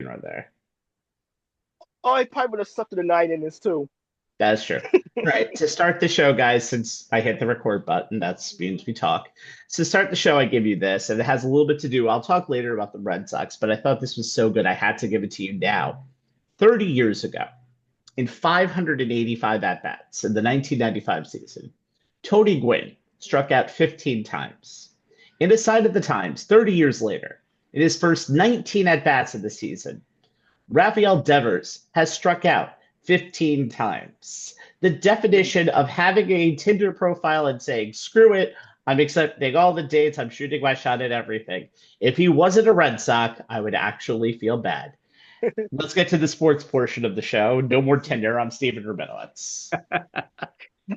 right there. Oh, he probably would have sucked to the 9 innings too. That's true. Right. To start the show, guys, since I hit the record button, that's means we talk. So to start the show, I give you this, and it has a little bit to do. I'll talk later about the Red Sox, but I thought this was so good I had to give it to you now. 30 years ago, in 585 at-bats in the 1995 season, Tony Gwynn struck out 15 times. In a sign of the times, 30 years later, in his first 19 at-bats of the season, Rafael Devers has struck out 15 times. The definition of having a Tinder profile and saying, screw it, I'm accepting all the dates, I'm shooting my shot at everything. If he wasn't a Red Sox, I would actually feel bad. Let's get to the sports portion of the show. No more Tinder. I'm Stephen Rabinowitz.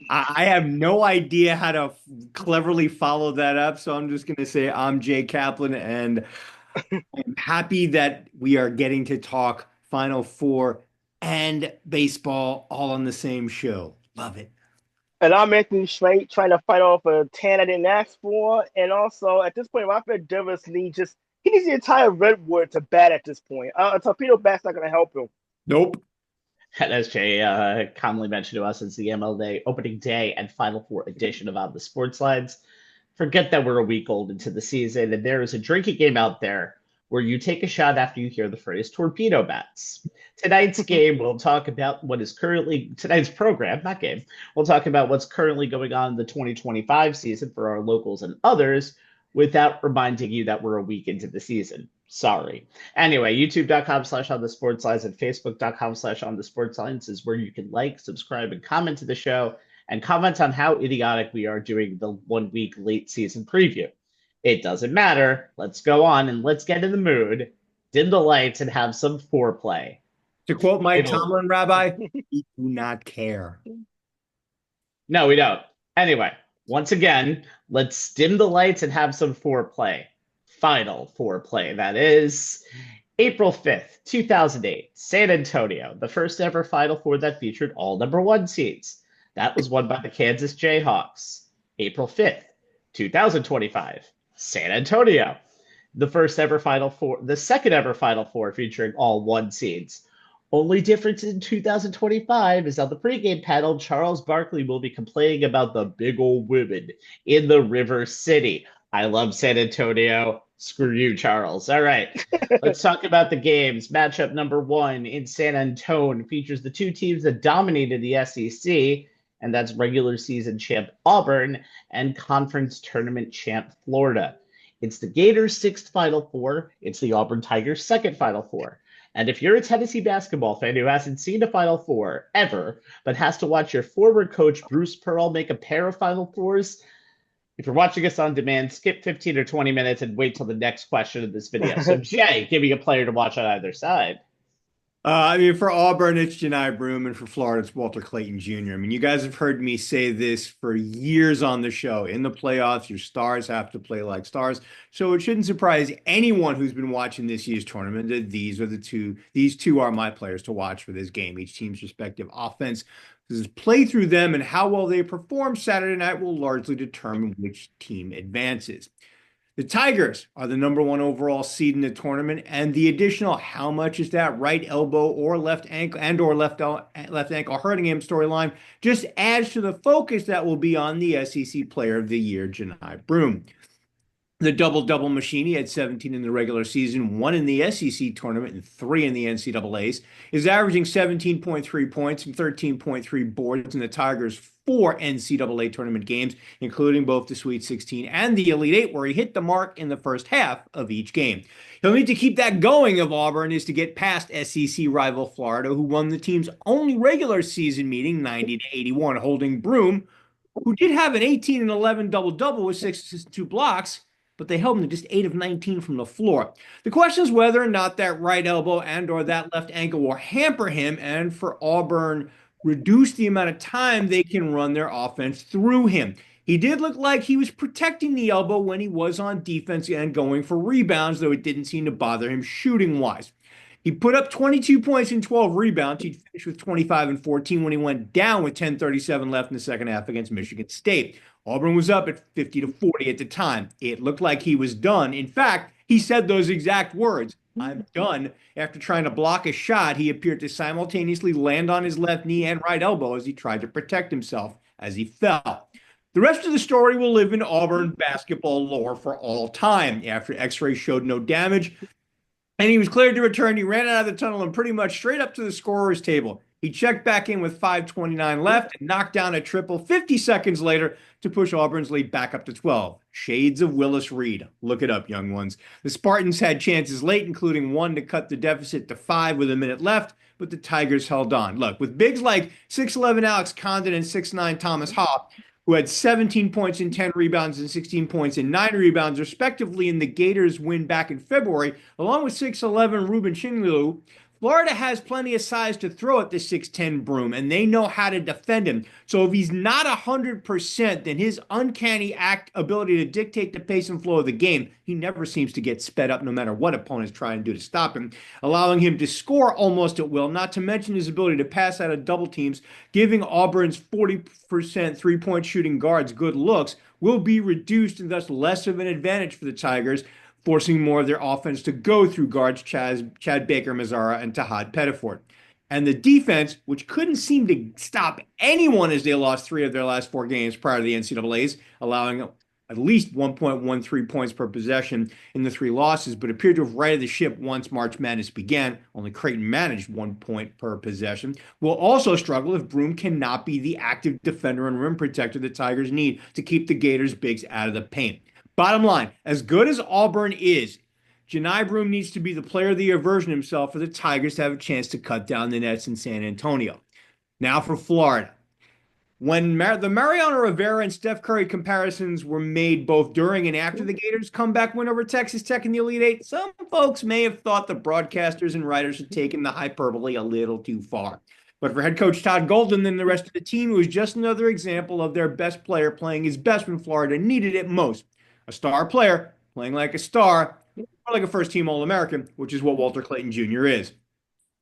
I have no idea how to cleverly follow that up, so I'm just going to say I'm Jay Kaplan, and I'm happy that we are getting to talk Final Four and baseball all on the same show. Love it. And I'm Anthony Strait trying to fight off a tan I didn't ask for. And also, at this point, Rafael Devers he needs the entire Redwood to bat at this point. A torpedo bat's not going to help him. Nope. And as Jay commonly mentioned to us, it's the MLB opening day and Final Four edition of On the Sports Lines. Forget that we're a week old into the season, and there is a drinking game out there where you take a shot after you hear the phrase torpedo bats. Tonight's game, we'll talk about what is currently tonight's program, not game. We'll talk about what's currently going on in the 2025 season for our locals and others without reminding you that we're a week into the season. Sorry. Anyway, youtube.com/on the sports lines and facebook.com/on the sports lines is where you can like, subscribe, and comment to the show and comment on how idiotic we are doing the 1 week late season preview. It doesn't matter. Let's go on and let's get in the mood, dim the lights, and have some foreplay. To quote Mike Final. Tomlin, Rabbi, we do not care. No, we don't. Anyway, once again, let's dim the lights and have some foreplay. Final foreplay, that is. April 5th, 2008, San Antonio, the first ever Final Four that featured all number one seeds. That was won by the Kansas Jayhawks. April 5th, 2025, San Antonio, the second ever Final Four featuring all one seeds. Only difference in 2025 is on the pregame panel, Charles Barkley will be complaining about the big old women in the River City. I love San Antonio. Screw you, Charles. All right, let's talk about the games. Matchup number one in San Antonio features the two teams that dominated the SEC, and that's regular season champ Auburn and conference tournament champ Florida. It's the Gators' sixth Final Four. It's the Auburn Tigers' second Final Four. And if you're a Tennessee basketball fan who hasn't seen a Final Four ever, but has to watch your former coach Bruce Pearl make a pair of Final Fours, if you're watching us on demand, skip 15 or 20 minutes and wait till the next question of this video. So, Jay, give me a player to watch on either side. For Auburn, it's Janai Broom, and for Florida, it's Walter Clayton Jr. You guys have heard me say this for years on the show. In the playoffs, your stars have to play like stars. So it shouldn't surprise anyone who's been watching this year's tournament that these two are my players to watch for this game. Each team's respective offense. This is play through them, and how well they perform Saturday night will largely determine which team advances. The Tigers are the number one overall seed in the tournament, and the additional how much is that right elbow or left ankle left ankle hurting him storyline just adds to the focus that will be on the SEC Player of the Year, Janai Broom. The double-double machine, he had 17 in the regular season, 1 in the SEC tournament, and 3 in the NCAAs, is averaging 17.3 points and 13.3 boards in the Tigers' 4 NCAA tournament games, including both the Sweet 16 and the Elite 8, where he hit the mark in the first half of each game. He'll need to keep that going if Auburn is to get past SEC rival Florida, who won the team's only regular season meeting 90-81, holding Broom, who did have an 18 and 11 double-double with 6 assists and 2 blocks, but they held him to just 8 of 19 from the floor. The question is whether or not that right elbow and or that left ankle will hamper him, and for Auburn, reduce the amount of time they can run their offense through him. He did look like he was protecting the elbow when he was on defense and going for rebounds, though it didn't seem to bother him shooting-wise. He put up 22 points and 12 rebounds. He'd finished with 25 and 14 when he went down with 10:37 left in the second half against Michigan State. Auburn was up at 50-40 at the time. It looked like he was done. In fact, he said those exact words. I'm done. After trying to block a shot, he appeared to simultaneously land on his left knee and right elbow as he tried to protect himself as he fell. The rest of the story will live in Auburn basketball lore for all time. After X-rays showed no damage and he was cleared to return, he ran out of the tunnel and pretty much straight up to the scorer's table. He checked back in with 5:29 left and knocked down a triple 50 seconds later to push Auburn's lead back up to 12. Shades of Willis Reed. Look it up, young ones. The Spartans had chances late, including one to cut the deficit to 5 with a minute left, but the Tigers held on. Look, with bigs like 6'11 Alex Condon and 6'9 Thomas Haw, who had 17 points and 10 rebounds and 16 points and 9 rebounds, respectively, in the Gators' win back in February, along with 6'11 Ruben Chingliu, Florida has plenty of size to throw at the 6'10 Broom, and they know how to defend him. So if he's not 100%, then his uncanny ability to dictate the pace and flow of the game, he never seems to get sped up no matter what opponents try and do to stop him, allowing him to score almost at will, not to mention his ability to pass out of double teams, giving Auburn's 40% three-point shooting guards good looks, will be reduced and thus less of an advantage for the Tigers, forcing more of their offense to go through guards Chad Baker-Mazara and Tahad Pettiford. And the defense, which couldn't seem to stop anyone as they lost 3 of their last 4 games prior to the NCAAs, allowing at least 1.13 points per possession in the 3 losses, but appeared to have righted the ship once March Madness began. Only Creighton managed 1 point per possession. Will also struggle if Broom cannot be the active defender and rim protector the Tigers need to keep the Gators' bigs out of the paint. Bottom line, as good as Auburn is, Johni Broome needs to be the player of the year version himself for the Tigers to have a chance to cut down the nets in San Antonio. Now for Florida. When the Mariano Rivera and Steph Curry comparisons were made both during and after the Gators' comeback win over Texas Tech in the Elite Eight, some folks may have thought the broadcasters and writers had taken the hyperbole a little too far. But for head coach Todd Golden and the rest of the team, it was just another example of their best player playing his best when Florida needed it most. A star player playing like a star, or like a first-team All-American, which is what Walter Clayton Jr. is.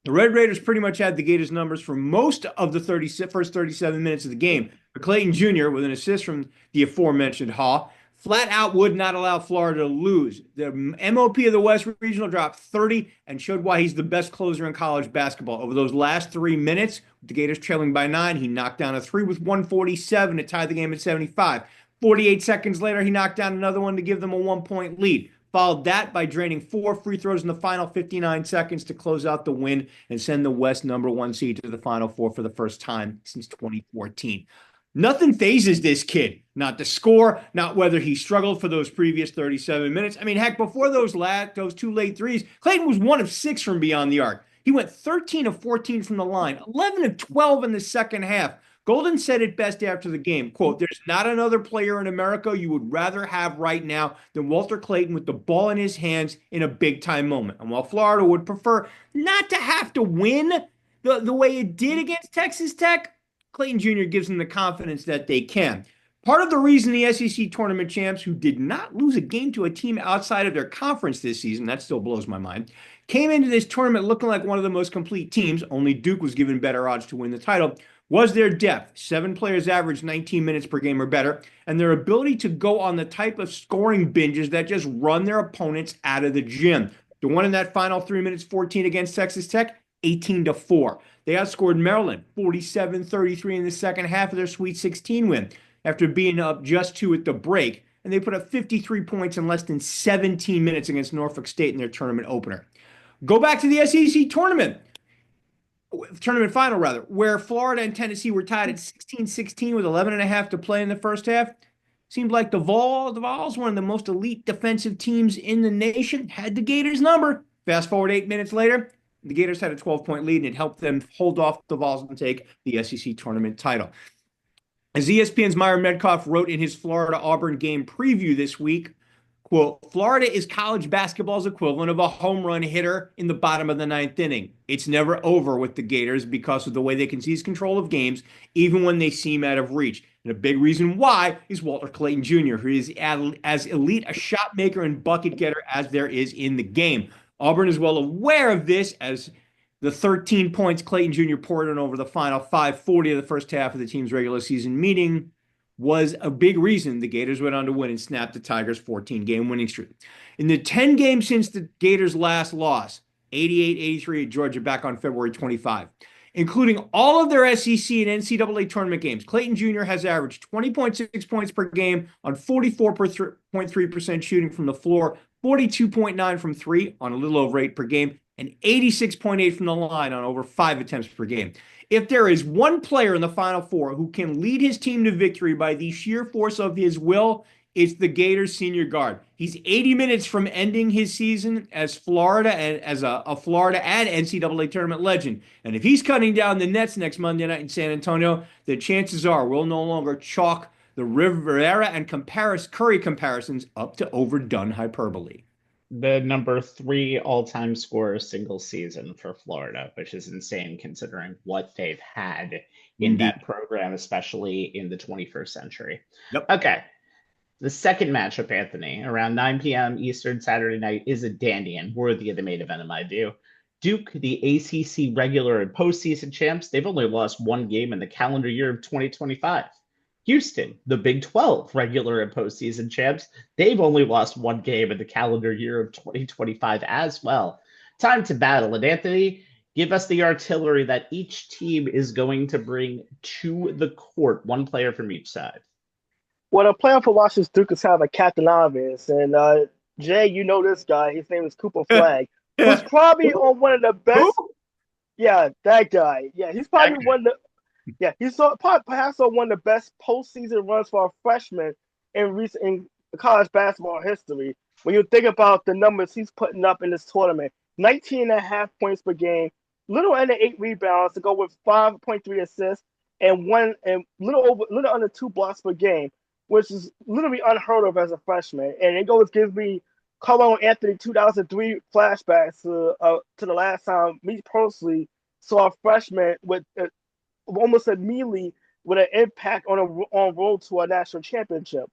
The Red Raiders pretty much had the Gators' numbers for most of the first 37 minutes of the game. But Clayton Jr., with an assist from the aforementioned Haw, flat out would not allow Florida to lose. The MOP of the West Regional dropped 30 and showed why he's the best closer in college basketball. Over those last 3 minutes, with the Gators trailing by 9, he knocked down a 3 with 1:47 to tie the game at 75. 48 seconds later, he knocked down another one to give them a 1-point lead. Followed that by draining 4 free throws in the final 59 seconds to close out the win and send the West #1 seed to the Final Four for the first time since 2014. Nothing phases this kid. Not the score, not whether he struggled for those previous 37 minutes. I mean, heck, before those 2 late threes, Clayton was 1 of 6 from beyond the arc. He went 13 of 14 from the line, 11 of 12 in the second half. Golden said it best after the game, quote, "There's not another player in America you would rather have right now than Walter Clayton with the ball in his hands in a big-time moment." And while Florida would prefer not to have to win the way it did against Texas Tech, Clayton Jr. gives them the confidence that they can. Part of the reason the SEC tournament champs, who did not lose a game to a team outside of their conference this season, that still blows my mind, came into this tournament looking like one of the most complete teams, only Duke was given better odds to win the title, was their depth. 7 players averaged 19 minutes per game or better, and their ability to go on the type of scoring binges that just run their opponents out of the gym. The one in that final 3 minutes 14 against Texas Tech, 18-4. They outscored Maryland 47-33 in the second half of their Sweet 16 win after being up just 2 at the break, and they put up 53 points in less than 17 minutes against Norfolk State in their tournament opener. Go back to the SEC tournament final, where Florida and Tennessee were tied at 16-16 with 11.5 to play in the first half. Seemed like the Vols, one of the most elite defensive teams in the nation, had the Gators' number. Fast forward 8 minutes later, the Gators had a 12-point lead, and it helped them hold off the Vols and take the SEC tournament title. As ESPN's Myron Medkoff wrote in his Florida-Auburn game preview this week, quote, "Florida is college basketball's equivalent of a home run hitter in the bottom of the 9th inning. It's never over with the Gators because of the way they can seize control of games, even when they seem out of reach. And a big reason why is Walter Clayton Jr., who is as elite a shot maker and bucket getter as there is in the game. Auburn is well aware of this, as the 13 points Clayton Jr. poured in over the final 5:40 of the first half of the team's regular season meeting was a big reason the Gators went on to win and snap the Tigers' 14-game winning streak. In the 10 games since the Gators' last loss, 88-83 at Georgia back on February 25, including all of their SEC and NCAA tournament games, Clayton Jr. has averaged 20.6 points per game on 44.3% shooting from the floor, 42.9 from three on a little over 8 per game, and 86.8 from the line on over 5 attempts per game. If there is one player in the Final Four who can lead his team to victory by the sheer force of his will, it's the Gators senior guard. He's 80 minutes from ending his season as Florida and as a Florida and NCAA tournament legend. And if he's cutting down the nets next Monday night in San Antonio, the chances are we'll no longer chalk the Rivera and Curry comparisons up to overdone hyperbole. The number 3 all-time scorer single season for Florida, which is insane considering what they've had in that program, especially in the 21st century. Yep. Okay. The second matchup, Anthony, around 9 p.m. Eastern Saturday night, is a dandy and worthy of the main event in my view. Duke, the ACC regular and postseason champs, they've only lost one game in the calendar year of 2025. Houston, the Big 12 regular and postseason champs, they've only lost one game in the calendar year of 2025 as well. Time to battle. And Anthony, give us the artillery that each team is going to bring to the court, one player from each side. Well, the player for Washington Duke is kind of a Captain Obvious. And Jay, you know this guy. His name is Cooper Flagg. Who's probably on one of the best. Who? Yeah, that guy. Yeah, he's probably one of the. Yeah, he's perhaps on one of the best postseason runs for a freshman in college basketball history. When you think about the numbers he's putting up in this tournament, 19.5 points per game, little under 8 rebounds to go with 5.3 assists and little under 2 blocks per game, which is literally unheard of as a freshman. And it gives me Carmelo Anthony 2003 flashbacks to the last time me personally saw a freshman with almost immediately with an impact on road to a national championship.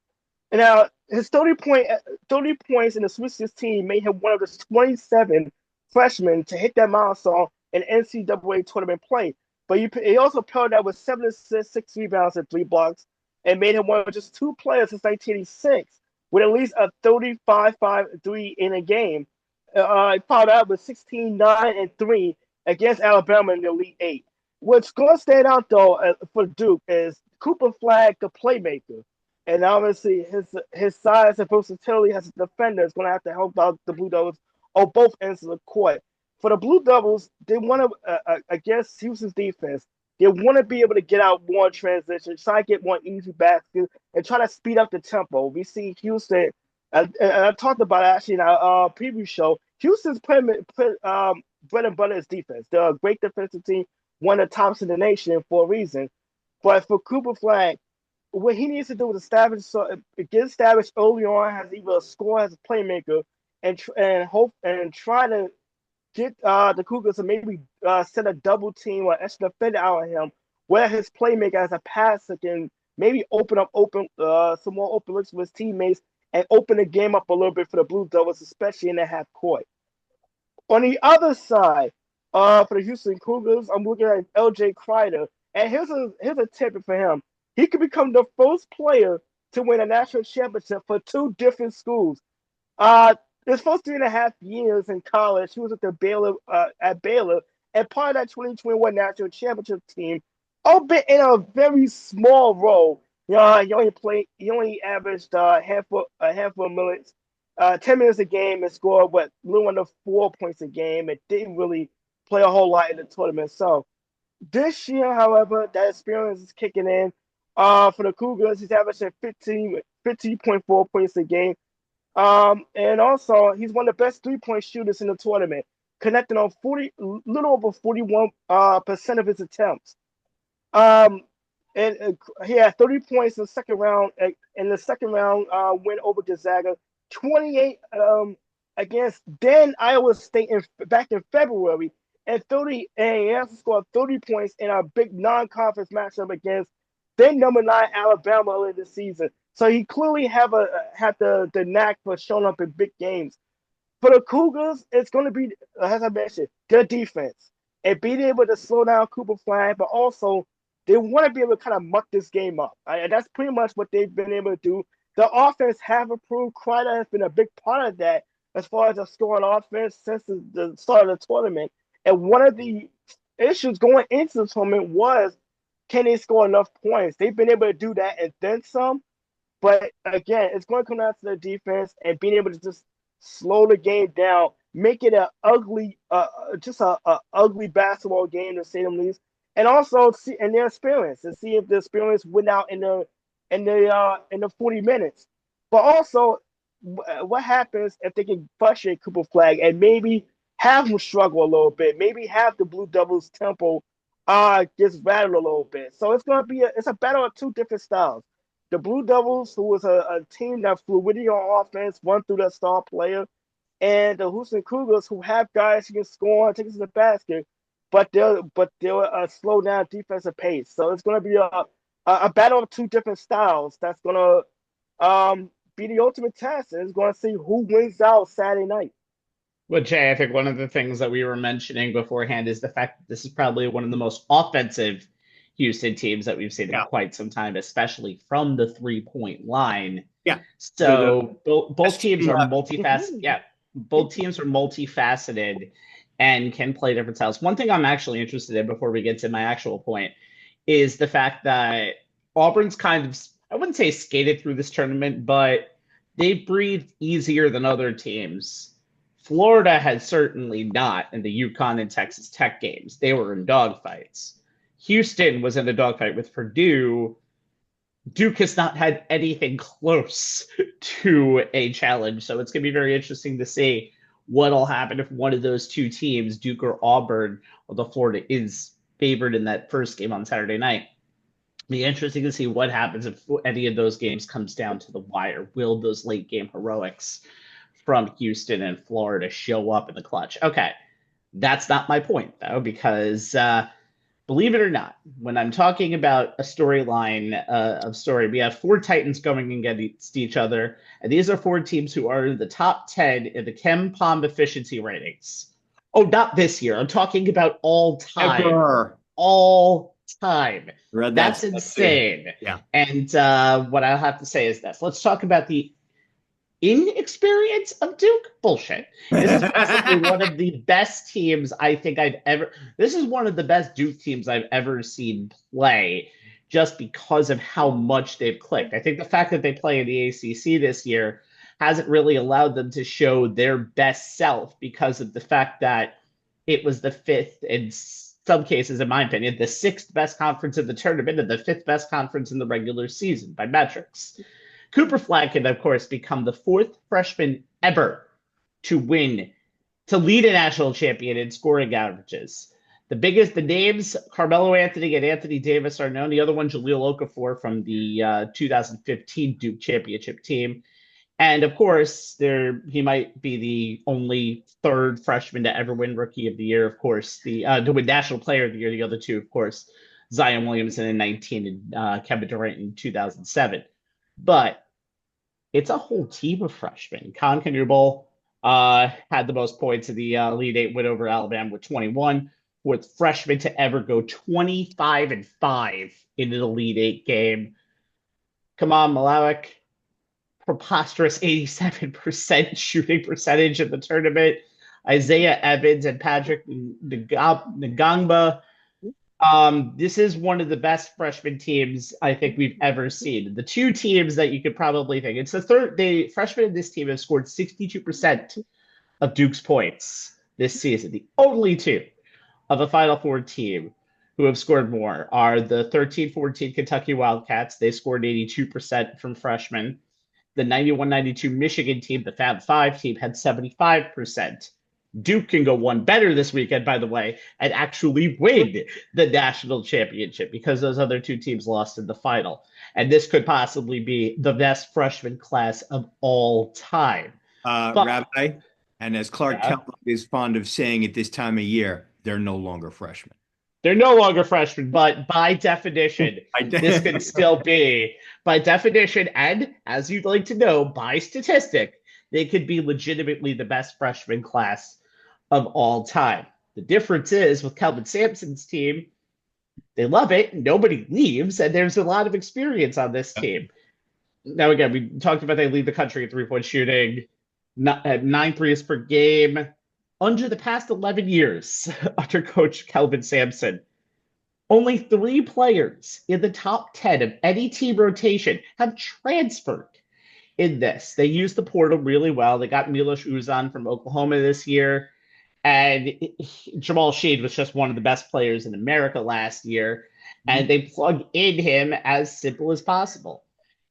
And now his 30 points in the Sweet 16 made him one of the 27 freshmen to hit that milestone in NCAA tournament play. But he also paired that with 7 assists, 6 rebounds, and 3 blocks, and made him one of just 2 players since 1986 with at least a 35-5-3 in a game. He followed out with 16-9-3 against Alabama in the Elite Eight. What's going to stand out, though, for Duke is Cooper Flagg, the playmaker. And obviously, his size and versatility as a defender is going to have to help out the Blue Devils on both ends of the court. For the Blue Devils, they want to, against Houston's defense, they want to be able to get out more transition, try to get more easy baskets, and try to speed up the tempo. We see Houston, and I talked about it actually in our preview show, Houston's bread and butter is defense. They're a great defensive team, one of the tops in the nation for a reason. But for Cooper Flagg, what he needs to do is get established early on as either a scorer, as a playmaker, and try to get the Cougars to maybe set a double team or extra defender out of him, where his playmaker as a passer can maybe open some more open looks for his teammates and open the game up a little bit for the Blue Devils, especially in the half court. On the other side, for the Houston Cougars, I'm looking at LJ Kreider, and here's a tip for him. He could become the first player to win a national championship for 2 different schools. His first 3.5 years in college, he was at Baylor, and part of that 2021 national championship team, albeit in a very small role. He only averaged a handful of minutes, 10 minutes a game, and scored a little under 4 points a game. It didn't really play a whole lot in the tournament. So this year, however, that experience is kicking in. For the Cougars, he's averaging 15.4 points a game. And also, he's one of the best 3-point shooters in the tournament, connecting on little over 41% of his attempts. And he had 30 points in the second round. In the second round, win over Gonzaga, 28 against then Iowa State back in February, and he also scored 30 points in a big non-conference matchup against then number 9 Alabama earlier this season. So he clearly had the knack for showing up in big games. For the Cougars, it's going to be, as I mentioned, good defense and being able to slow down Cooper Flagg, but also they want to be able to kind of muck this game up. And that's pretty much what they've been able to do. The offense have improved. Kreider has been a big part of that as far as the scoring offense since the start of the tournament. And one of the issues going into the tournament was, can they score enough points? They've been able to do that and then some. But again, it's going to come down to the defense and being able to just slow the game down, make it an ugly, just a ugly basketball game to say the least, and also see and their experience and see if the experience went out in the 40 minutes. But also, what happens if they can frustrate Cooper Flag and maybe have him struggle a little bit, maybe have the Blue Devils tempo gets rattled a little bit. So it's going to be it's a battle of two different styles. The Blue Devils, who was a team that fluidity on offense, run through their star player, and the Houston Cougars, who have guys who can score and take it to the basket, but they'll slow down defensive pace. So it's going to be a battle of two different styles. That's going to be the ultimate test, and it's going to see who wins out Saturday night. Well, Jay, I think one of the things that we were mentioning beforehand is the fact that this is probably one of the most offensive Houston teams that we've seen in quite some time, especially from the 3-point line. Yeah. So both teams are multifaceted. Yeah. Both teams are multifaceted and can play different styles. One thing I'm actually interested in before we get to my actual point is the fact that Auburn's kind of, I wouldn't say skated through this tournament, but they breathed easier than other teams. Florida has certainly not in the UConn and Texas Tech games. They were in dogfights. Houston was in a dogfight with Purdue. Duke has not had anything close to a challenge. So it's going to be very interesting to see what'll happen if one of those two teams, Duke or Auburn, although Florida is favored in that first game on Saturday night. It'll be interesting to see what happens if any of those games comes down to the wire. Will those late game heroics from Houston and Florida show up in the clutch? Okay, that's not my point, though, because believe it or not, when I'm talking about a storyline of story, we have four Titans going against each other, and these are four teams who are in the top 10 in the Ken Pom efficiency ratings. Oh, not this year. I'm talking about all time. Ever. All time. That's insane. Yeah. And what I'll have to say is this. Let's talk about the inexperience of Duke. Bullshit. This is possibly one of the best teams I think I've ever. This is one of the best Duke teams I've ever seen play, just because of how much they've clicked. I think the fact that they play in the ACC this year hasn't really allowed them to show their best self because of the fact that it was the fifth, in some cases, in my opinion, the sixth best conference in the tournament and the fifth best conference in the regular season by metrics. Cooper Flag can, of course, become the fourth freshman ever to lead a national champion in scoring averages. The names, Carmelo Anthony and Anthony Davis, are known. The other one, Jahlil Okafor from the 2015 Duke championship team. And, of course, he might be the only third freshman to ever win Rookie of the Year, of course, to win National Player of the Year. The other two, of course, Zion Williamson in 2019 and Kevin Durant in 2007. But it's a whole team of freshmen. Con Knubel had the most points in the Elite Eight win over Alabama with 21, with freshman to ever go 25-5 in an Elite Eight game. Come on, Malawik. Preposterous 87% shooting percentage in the tournament. Isaiah Evans and Patrick Ngangba. This is one of the best freshman teams I think we've ever seen. The two teams that you could probably think. It's the freshmen in this team have scored 62% of Duke's points this season. The only two of a Final Four team who have scored more are the 13-14 Kentucky Wildcats. They scored 82% from freshmen. The 91-92 Michigan team, the Fab Five team, had 75%. Duke can go one better this weekend, by the way, and actually win the national championship because those other two teams lost in the final. And this could possibly be the best freshman class of all time. Rabbi, and as Clark Kellogg is fond of saying at this time of year, they're no longer freshmen. They're no longer freshmen, but by definition, this could still be, by definition, and as you'd like to know, by statistic, they could be legitimately the best freshman class of all time. The difference is with Kelvin Sampson's team, They love it. Nobody leaves, and there's a lot of experience on this team. Now, again, we talked about they lead the country in three-point shooting, at 9 threes per game. Under the past 11 years, under Coach Kelvin Sampson, only 3 players in the top 10 of any team rotation have transferred in this. They used the portal really well. They got Milos Uzan from Oklahoma this year. And Jamal Sheed was just one of the best players in America last year. And they plug in him as simple as possible.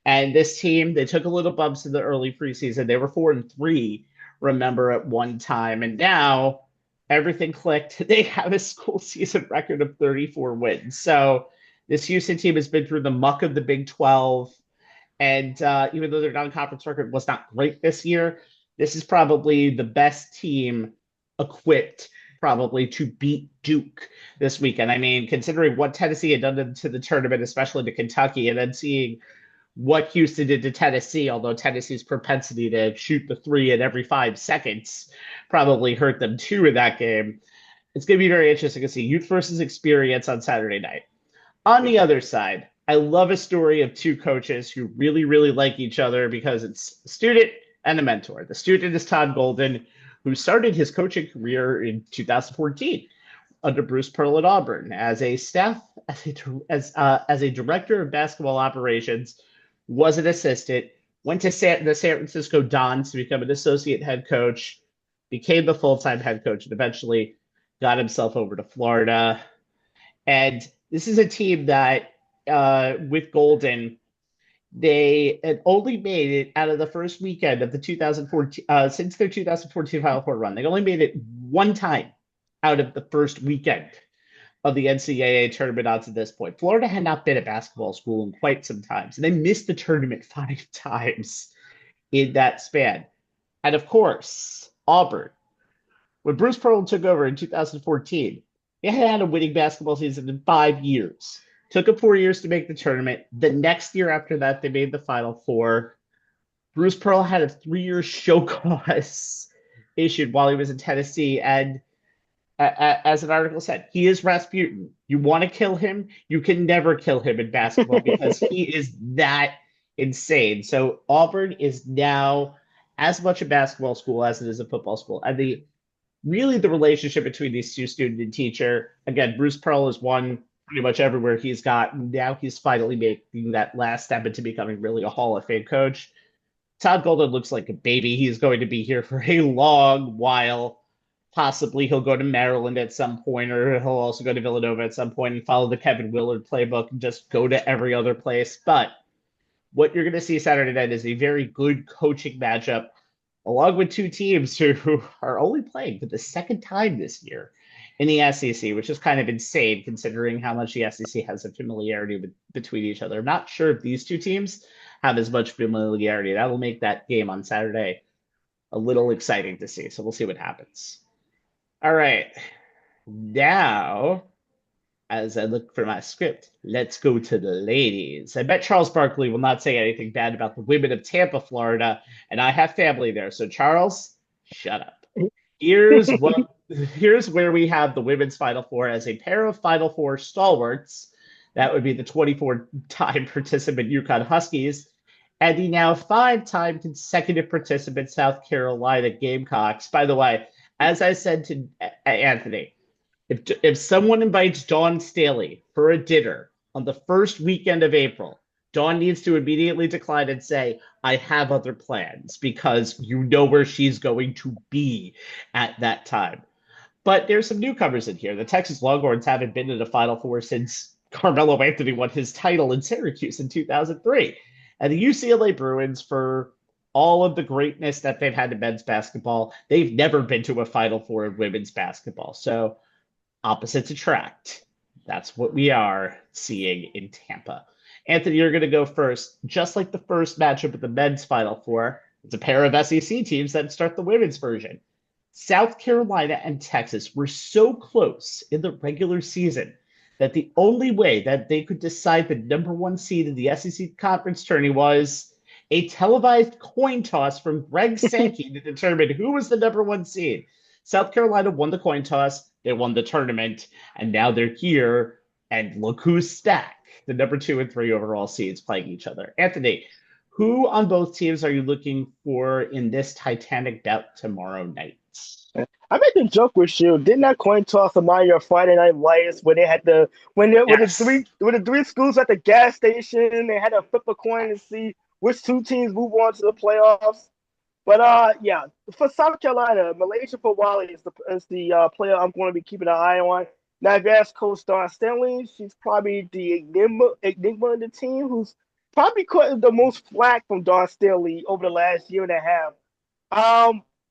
And this team, they took a little bumps in the early preseason. They were 4-3, remember, at one time. And now everything clicked. They have a school season record of 34 wins. So this Houston team has been through the muck of the Big 12. And even though their non-conference record was not great this year, this is probably the best team equipped probably to beat Duke this weekend. I mean, considering what Tennessee had done to the tournament, especially to Kentucky, and then seeing what Houston did to Tennessee, although Tennessee's propensity to shoot the 3 at every 5 seconds probably hurt them too in that game. It's going to be very interesting to see youth versus experience on Saturday night. On the other side, I love a story of 2 coaches who really, really like each other because it's a student and a mentor. The student is Todd Golden, who started his coaching career in 2014 under Bruce Pearl at Auburn as a director of basketball operations, was an assistant, went to the San Francisco Dons to become an associate head coach, became the full-time head coach, and eventually got himself over to Florida. And this is a team that, with Golden, they had only made it out of the first weekend of the 2014, since their 2014 Final Four run. They only made it one time out of the first weekend of the NCAA tournament on to this point. Florida had not been a basketball school in quite some time, so they missed the tournament 5 times in that span. And of course, Auburn, when Bruce Pearl took over in 2014, they had had a winning basketball season in 5 years. Took them 4 years to make the tournament. The next year after that, they made the Final Four. Bruce Pearl had a 3-year show cause issued while he was in Tennessee, and as an article said, he is Rasputin. You want to kill him, you can never kill him in basketball because he is that insane. So Auburn is now as much a basketball school as it is a football school. And the relationship between these 2, student and teacher, again, Bruce Pearl has won pretty much everywhere he's got. Now he's finally making that last step into becoming really a Hall of Fame coach. Todd Golden looks like a baby. He's going to be here for a long while. Possibly he'll go to Maryland at some point, or he'll also go to Villanova at some point and follow the Kevin Willard playbook and just go to every other place. But what you're going to see Saturday night is a very good coaching matchup, along with 2 teams who are only playing for the second time this year in the SEC, which is kind of insane considering how much the SEC has a familiarity between each other. I'm not sure if these 2 teams have as much familiarity. That will make that game on Saturday a little exciting to see. So we'll see what happens. All right. Now, as I look for my script, let's go to the ladies. I bet Charles Barkley will not say anything bad about the women of Tampa, Florida, and I have family there. So Charles, shut up. Here's where we have the women's Final Four as a pair of Final Four stalwarts. That would be the 24-time participant UConn Huskies and the now 5-time consecutive participant South Carolina Gamecocks. By the way, as I said to Anthony, if someone invites Dawn Staley for a dinner on the first weekend of April, Dawn needs to immediately decline and say, I have other plans, because you know where she's going to be at that time. But there's some newcomers in here. The Texas Longhorns haven't been to the Final Four since Carmelo Anthony won his title in Syracuse in 2003. And the UCLA Bruins, for all of the greatness that they've had in men's basketball, they've never been to a Final Four in women's basketball. So opposites attract. That's what we are seeing in Tampa. Anthony, you're going to go first. Just like the first matchup of the men's Final Four, it's a pair of SEC teams that start the women's version. South Carolina and Texas were so close in the regular season that the only way that they could decide the number 1 seed in the SEC conference tourney was a televised coin toss from Greg Sankey to determine who was the number 1 seed. South Carolina won the coin toss, they won the tournament, and now they're here And look who's stacked. The number 2 and 3 overall seeds playing each other. Anthony, who on both teams are you looking for in this Titanic bout tomorrow night? I made the joke with you. Didn't that coin toss remind you of Friday Night Lights when they had the when the three schools at the gas station, they had to flip a coin to see which two teams move on to the playoffs. But yeah, for South Carolina, Malaysia Fawali is the player I'm going to be keeping an eye on. Now, if you ask Coach Dawn Stanley, she's probably the enigma of the team, who's probably caught the most flack from Dawn Stanley over the last year and a half.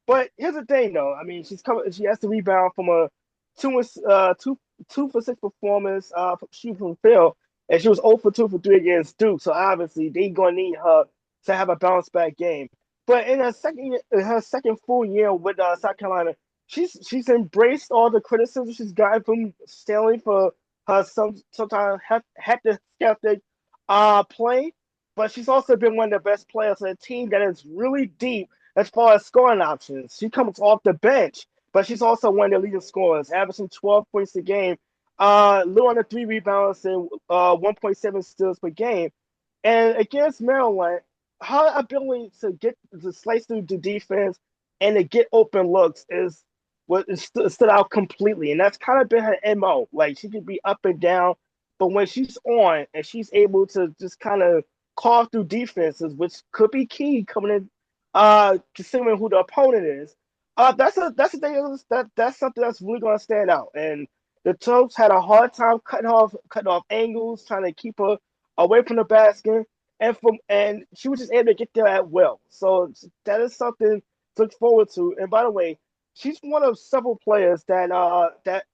But here's the thing, though. I mean, she has to rebound from a two for 6 performance shooting from field, and she was 0 for 2 for 3 against Duke. So obviously, they're gonna need her to have a bounce back game. But in her second full year with South Carolina, she's embraced all the criticism she's gotten from Stanley for her sometimes hectic skeptic play. But she's also been one of the best players on a team that is really deep as far as scoring options. She comes off the bench, but she's also one of the leading scorers, averaging 12 points a game, little under 3 rebounds and 1.7 steals per game. And against Maryland, her ability to slice through the defense and to get open looks is what stood out completely. And that's kind of been her MO. Like, she could be up and down, but when she's on and she's able to just kind of carve through defenses, which could be key coming in, considering who the opponent is, that's something that's really going to stand out. And the Terps had a hard time cutting off angles, trying to keep her away from the basket, and she was just able to get there at will. So that is something to look forward to. And by the way, she's one of several players that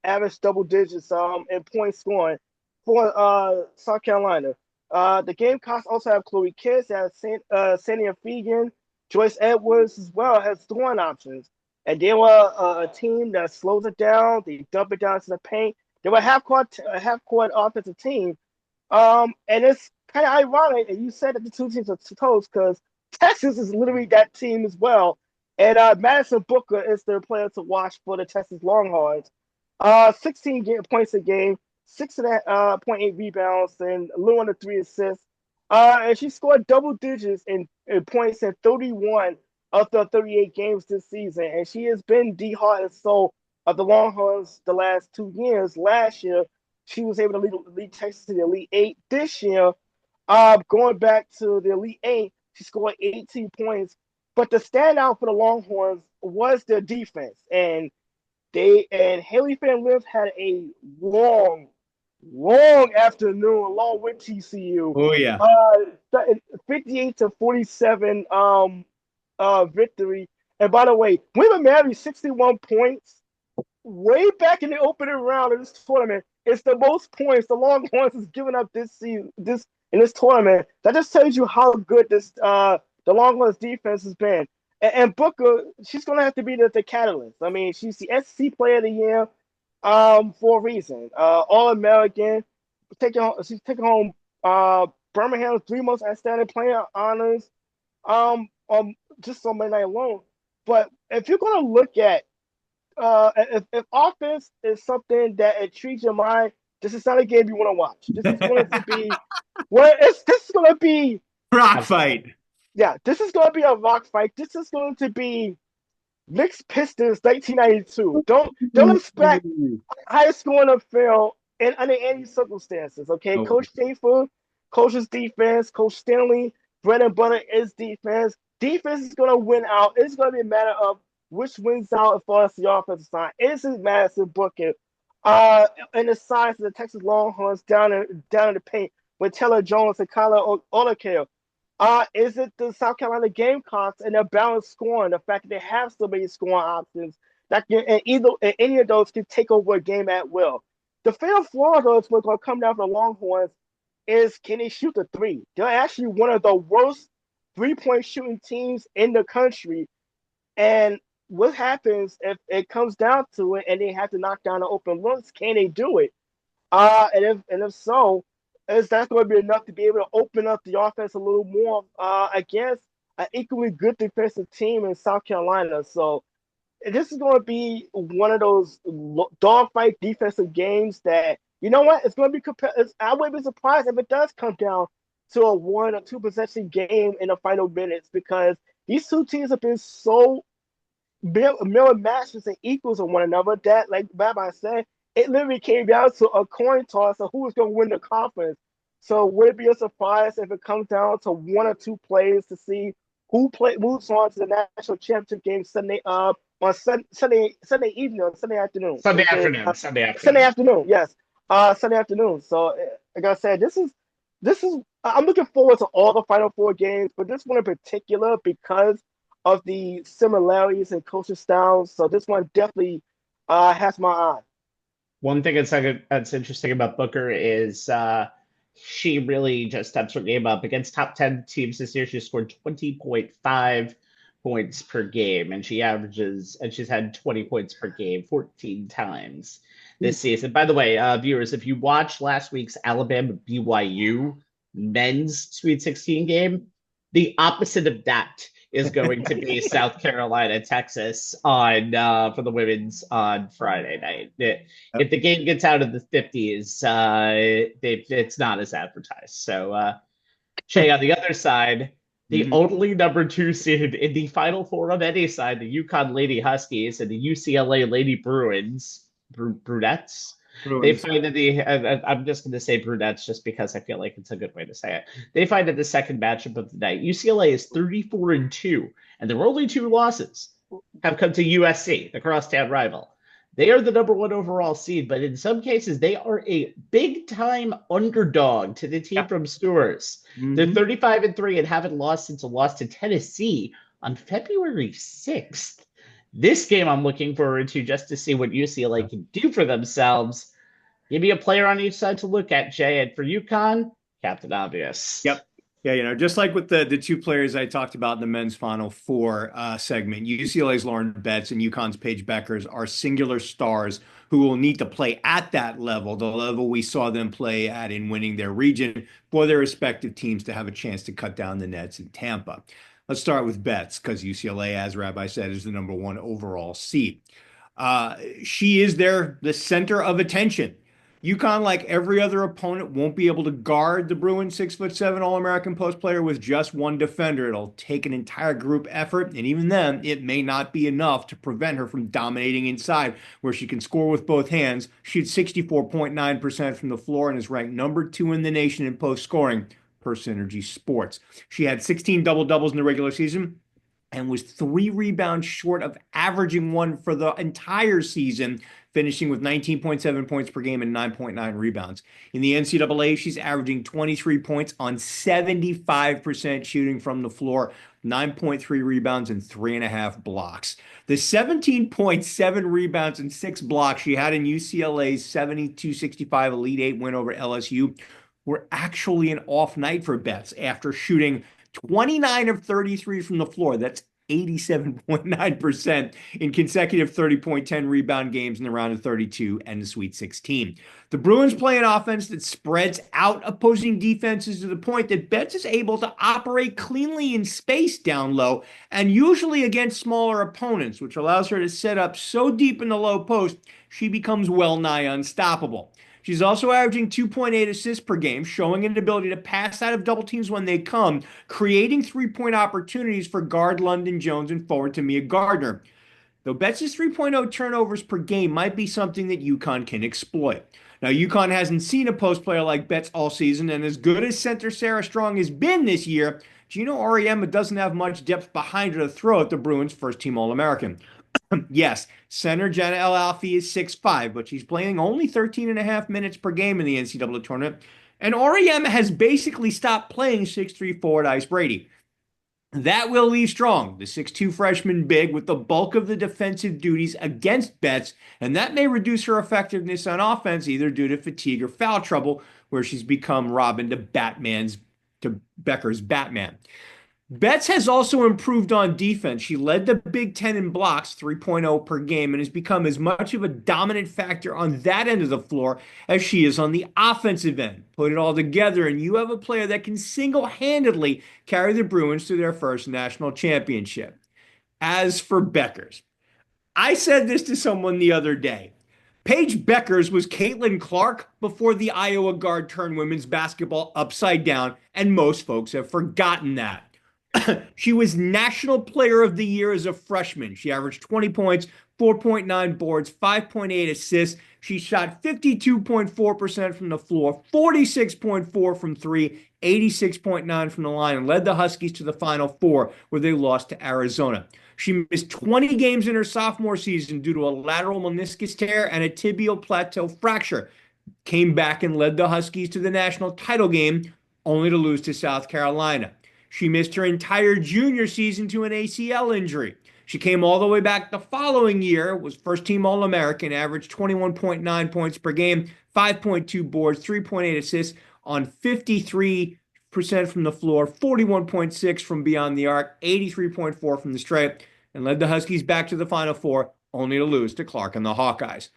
average double digits in point scoring for South Carolina. The Gamecocks also have Chloe Kiss, Sania Fegan, Joyce Edwards as well has scoring options. And they were a team that slows it down. They dump it down to the paint. They were a half-court offensive team. And it's kind of ironic that you said that the two teams are close because Texas is literally that team as well. And Madison Booker is their player to watch for the Texas Longhorns. 16 points a game, 6.8 rebounds, and a little under 3 assists. And she scored double digits in points in 31 of the 38 games this season. And she has been the heart and soul of the Longhorns the last 2 years. Last year, she was able to lead Texas to the Elite Eight. This year, going back to the Elite Eight, she scored 18 points. But the standout for the Longhorns was their defense. And Haley Van had a long afternoon along with TCU. Oh yeah. 58-47 victory. And by the way, William Mary 61 points way back in the opening round of this tournament. It's the most points the Longhorns has given up this season, in this tournament. That just tells you how good the Longhorns defense has been. And Booker, she's gonna have to be the catalyst. I mean, she's the SEC Player of the Year for a reason. All-American. She's taking home Birmingham's 3 most outstanding player honors just on Monday night alone. But if you're gonna look at if offense is something that intrigues your mind, this is not a game you want to watch. This is going to be this is going to be rock fight. Yeah, this is going to be a rock fight. This is going to be Knicks Pistons 1992. Don't expect high scoring of film under any circumstances. Okay, Coach Schaefer coaches defense. Coach Stanley, bread and butter is defense. Defense is going to win out. It's going to be a matter of which wins out as far as the offensive side. Is it Madison Booker? And the size of the Texas Longhorns down in the paint with Taylor Jones and Kyler Olakale. Is it the South Carolina Gamecocks and their balanced scoring, the fact that they have so many scoring options that any of those can take over a game at will? The fatal flaw, though, is what's going to come down for the Longhorns is can they shoot the three? They're actually one of the worst three-point shooting teams in the country. And what happens if it comes down to it and they have to knock down the open looks? Can they do it? And if so, is that going to be enough to be able to open up the offense a little more against an equally good defensive team in South Carolina? So this is going to be one of those dogfight defensive games that you know what? It's going to be I wouldn't be surprised if it does come down to a 1 or 2 possession game in the final minutes because these two teams have been so mirror matches and equals of one another that, like Rabbi said, it literally came down to a coin toss of who was going to win the conference. So would it be a surprise if it comes down to 1 or 2 plays to see who moves on to the national championship game Sunday on Sunday evening or Sunday afternoon? Sunday afternoon. Sunday afternoon, yes. Sunday afternoon. So like I said, this is I'm looking forward to all the Final Four games, but this one in particular because of the similarities in coaching styles. So this one definitely has my eye. One thing that's interesting about Booker is she really just steps her game up against top 10 teams this year. She scored 20.5 points per game, and she's had 20 points per game 14 times this season. By the way, viewers, if you watched last week's Alabama BYU men's Sweet 16 game, the opposite of that is going to be South Carolina, Texas on for the women's on Friday night. If the game gets out of the 50s, it's not as advertised. So, Shay, on the other side, the only number 2 seed in the Final Four of any side, the UConn Lady Huskies and the UCLA Lady Brunettes. They find that I'm just going to say Brunettes just because I feel like it's a good way to say it. They find that the second matchup of the night, UCLA is 34-2, and their only 2 losses have come to USC, the crosstown rival. They are the number 1 overall seed, but in some cases, they are a big-time underdog to the team from Stewart's. They're 35-3 and haven't lost since a loss to Tennessee on February 6th. This game I'm looking forward to just to see what UCLA can do for themselves. Give me a player on each side to look at, Jay. And for UConn, Captain Obvious. Yep. Yeah, just like with the 2 players I talked about in the men's Final Four segment, UCLA's Lauren Betts and UConn's Paige Beckers are singular stars who will need to play at that level, the level we saw them play at in winning their region for their respective teams to have a chance to cut down the nets in Tampa. Let's start with Betts because UCLA, as Rabbi said, is the number 1 overall seed. She is the center of attention. UConn, like every other opponent, won't be able to guard the Bruins 6'7" All-American post player with just 1 defender. It'll take an entire group effort, and even then, it may not be enough to prevent her from dominating inside, where she can score with both hands. Shoots 64.9% from the floor and is ranked number 2 in the nation in post scoring per Synergy Sports. She had 16 double-doubles in the regular season and was 3 rebounds short of averaging 1 for the entire season, finishing with 19.7 points per game and 9.9 rebounds. In the NCAA, she's averaging 23 points on 75% shooting from the floor, 9.3 rebounds and 3.5 blocks. The 17.7 rebounds and 6 blocks she had in UCLA's 72-65 Elite 8 win over LSU were actually an off night for Betts after shooting 29 of 33 from the floor. That's 87.9% in consecutive 30.10 rebound games in the round of 32 and the Sweet 16. The Bruins play an offense that spreads out opposing defenses to the point that Betts is able to operate cleanly in space down low and usually against smaller opponents, which allows her to set up so deep in the low post, she becomes well nigh unstoppable. She's also averaging 2.8 assists per game, showing an ability to pass out of double teams when they come, creating 3-point opportunities for guard London Jones and forward Tamia Gardner. Though Betts' 3.0 turnovers per game might be something that UConn can exploit. Now, UConn hasn't seen a post player like Betts all season, and as good as center Sarah Strong has been this year, Gino Auriemma doesn't have much depth behind her to throw at the Bruins' first-team All-American. Yes, center Jenna El Alfie is 6'5", but she's playing only 13.5 minutes per game in the NCAA tournament, and Auriemma has basically stopped playing 6'3" forward Ice Brady. That will leave Strong, the 6'2" freshman big, with the bulk of the defensive duties against Betts, and that may reduce her effectiveness on offense either due to fatigue or foul trouble, where she's become Robin to Becker's Batman. Betts has also improved on defense. She led the Big Ten in blocks, 3.0 per game, and has become as much of a dominant factor on that end of the floor as she is on the offensive end. Put it all together, and you have a player that can single-handedly carry the Bruins to their first national championship. As for Beckers, I said this to someone the other day. Paige Beckers was Caitlin Clark before the Iowa guard turned women's basketball upside down, and most folks have forgotten that. She was National Player of the Year as a freshman. She averaged 20 points, 4.9 boards, 5.8 assists. She shot 52.4% from the floor, 46.4 from three, 86.9 from the line, and led the Huskies to the Final Four, where they lost to Arizona. She missed 20 games in her sophomore season due to a lateral meniscus tear and a tibial plateau fracture. Came back and led the Huskies to the national title game, only to lose to South Carolina. She missed her entire junior season to an ACL injury. She came all the way back the following year, was first-team All-American, averaged 21.9 points per game, 5.2 boards, 3.8 assists on 53% from the floor, 41.6 from beyond the arc, 83.4 from the stripe, and led the Huskies back to the Final Four, only to lose to Clark and the Hawkeyes.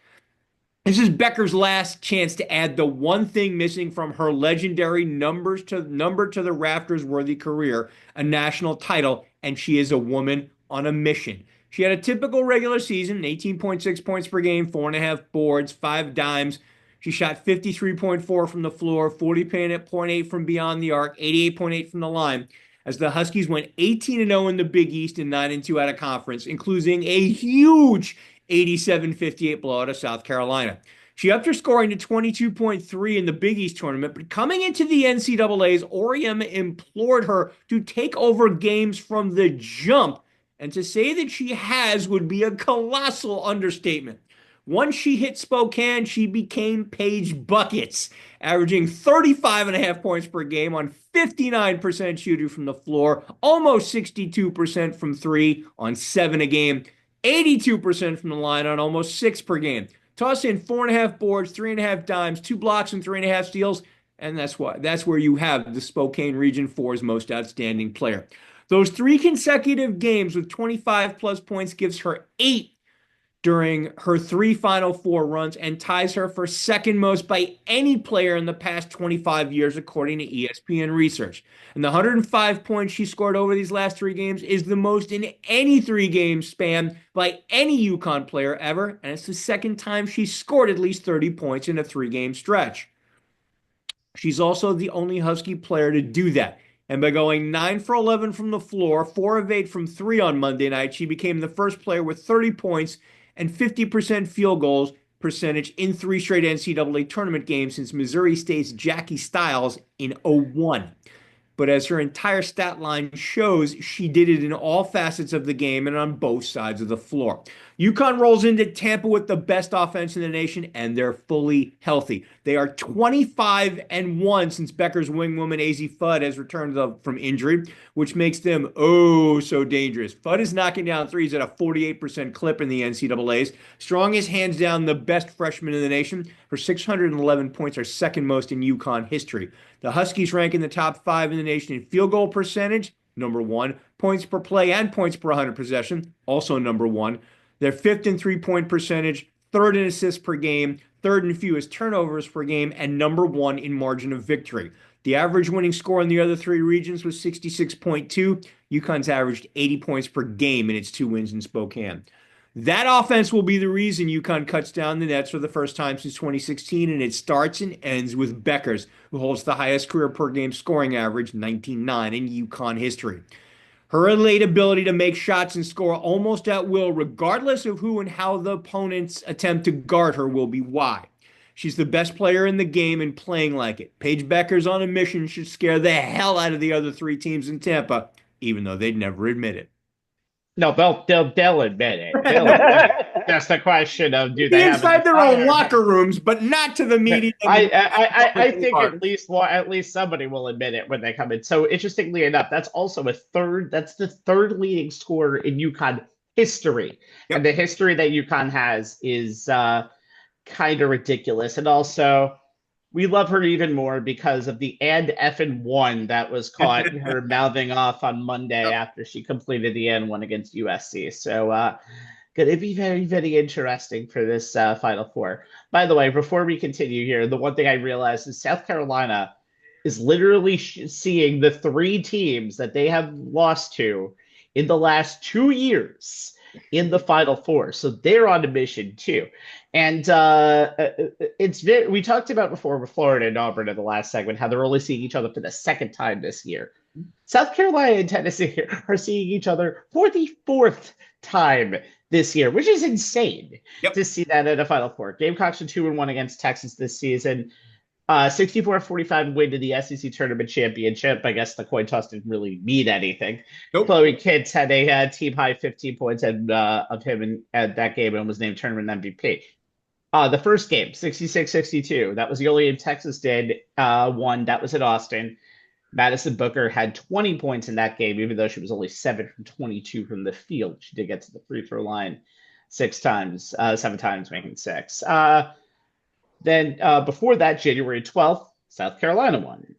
This is Becker's last chance to add the one thing missing from her legendary number to the rafters worthy career, a national title, and she is a woman on a mission. She had a typical regular season, 18.6 points per game, 4.5 boards, 5 dimes. She shot 53.4 from the floor, 40.8 from beyond the arc, 88.8 from the line, as the Huskies went 18-0 in the Big East and 9-2 out of conference, including a huge 87-58 blowout of South Carolina. She upped her scoring to 22.3 in the Big East tournament, but coming into the NCAAs, Orium implored her to take over games from the jump, and to say that she has would be a colossal understatement. Once she hit Spokane, she became Paige Buckets, averaging 35.5 points per game on 59% shooting from the floor, almost 62% from three on 7 a game, 82% from the line on almost 6 per game. Toss in 4.5 boards, 3.5 dimes, 2 blocks, and 3.5 steals, and that's where you have the Spokane Region 4's most outstanding player. Those 3 consecutive games with 25-plus points gives her 8 during her 3 Final Four runs and ties her for second most by any player in the past 25 years, according to ESPN research. And the 105 points she scored over these last 3 games is the most in any 3-game span by any UConn player ever, and it's the second time she scored at least 30 points in a 3-game stretch. She's also the only Husky player to do that. And by going 9 for 11 from the floor, 4 of 8 from 3 on Monday night, she became the first player with 30 points and 50% field goals percentage in 3 straight NCAA tournament games since Missouri State's Jackie Stiles in 2001. But as her entire stat line shows, she did it in all facets of the game and on both sides of the floor. UConn rolls into Tampa with the best offense in the nation, and they're fully healthy. They are 25-1 since Becker's wingwoman Azzi Fudd has returned from injury, which makes them so dangerous. Fudd is knocking down threes at a 48% clip in the NCAAs. Strong is hands down the best freshman in the nation. Her 611 points are second most in UConn history. The Huskies rank in the top 5 in the nation in field goal percentage, number 1. Points per play and points per 100 possession, also number 1. They're 5th in 3-point percentage, 3rd in assists per game, 3rd in fewest turnovers per game, and number 1 in margin of victory. The average winning score in the other 3 regions was 66.2. UConn's averaged 80 points per game in its 2 wins in Spokane. That offense will be the reason UConn cuts down the nets for the first time since 2016, and it starts and ends with Beckers, who holds the highest career per game scoring average, 19.9 in UConn history. Her innate ability to make shots and score almost at will, regardless of who and how the opponents attempt to guard her, will be why. She's the best player in the game and playing like it. Paige Beckers on a mission should scare the hell out of the other 3 teams in Tampa, even though they'd never admit it. No, they'll admit it. They'll admit it. That's the question of do they inside their own locker rooms, but not to the media. I think at least somebody will admit it when they come in. So interestingly enough, that's also the 3rd leading scorer in UConn history. Yep. And the history that UConn has is kind of ridiculous. And also, we love her even more because of the and effing one that was caught her mouthing off on Monday after she completed the N1 against USC. So going to be very, very interesting for this Final Four. By the way, before we continue here, the one thing I realized is South Carolina is literally seeing the 3 teams that they have lost to in the last 2 years in the Final Four. So they're on a mission too. And we talked about before with Florida and Auburn in the last segment, how they're only seeing each other for the second time this year. South Carolina and Tennessee are seeing each other for the fourth time this year, which is insane to see that in a Final Four. Gamecocks are 2-1 against Texas this season. 64-45 win to the SEC Tournament Championship. I guess the coin toss didn't really mean anything. Nope. Chloe Kitts had a team high 15 points of him at that game and was named tournament MVP. The first game, 66-62. That was the only game Texas won. That was at Austin. Madison Booker had 20 points in that game, even though she was only 7 from 22 from the field. She did get to the free throw line 7 times, making 6. Then before that, January 12th, South Carolina won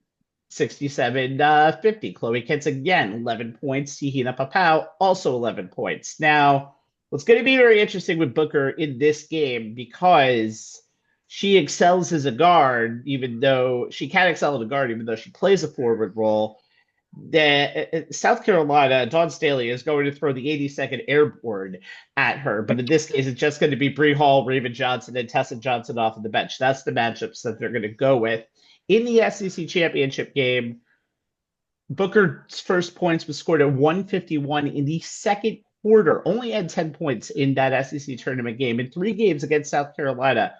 67-50. Chloe Kitts again, 11 points. Hihina Papau, also 11 points. Now, what's going to be very interesting with Booker in this game, because she excels as a guard, even though she can excel as a guard, even though she plays a forward role. South Carolina, Dawn Staley is going to throw the 82nd Airborne at her, but in this case, it's just going to be Bree Hall, Raven Johnson, and Tessa Johnson off of the bench. That's the matchups that they're going to go with. In the SEC championship game, Booker's first points was scored at 151 in the second quarter. Only had 10 points in that SEC tournament game. In 3 games against South Carolina,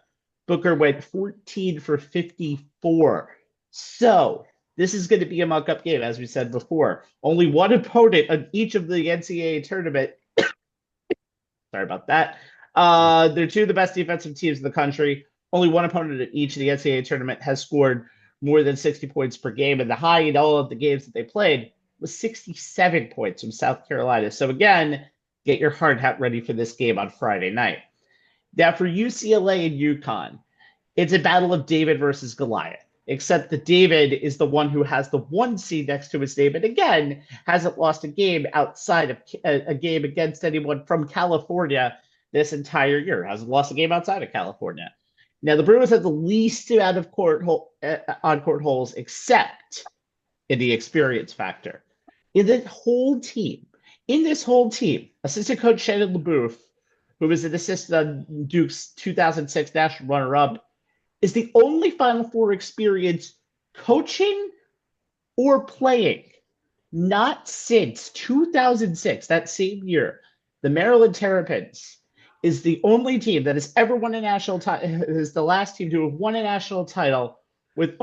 Booker went 14 for 54. So this is going to be a muck-up game, as we said before. Only one opponent on each of the NCAA tournament. Sorry about that. They're 2 of the best defensive teams in the country. Only one opponent at each of the NCAA tournament has scored more than 60 points per game. And the high in all of the games that they played was 67 points from South Carolina. So again, get your hard hat ready for this game on Friday night. Now, for UCLA and UConn, it's a battle of David versus Goliath, except that David is the one who has the 1 seed next to his name, and again, hasn't lost a game outside of a game against anyone from California this entire year, hasn't lost a game outside of California. Now, the Bruins have the least amount of on-court holes, except in the experience factor. In this whole team, assistant coach Shannon LaBeouf, who was an assistant on Duke's 2006 national runner-up, is the only Final Four experience coaching or playing. Not since 2006, that same year. The Maryland Terrapins is the only team that has ever won a national title, is the last team to have won a national title with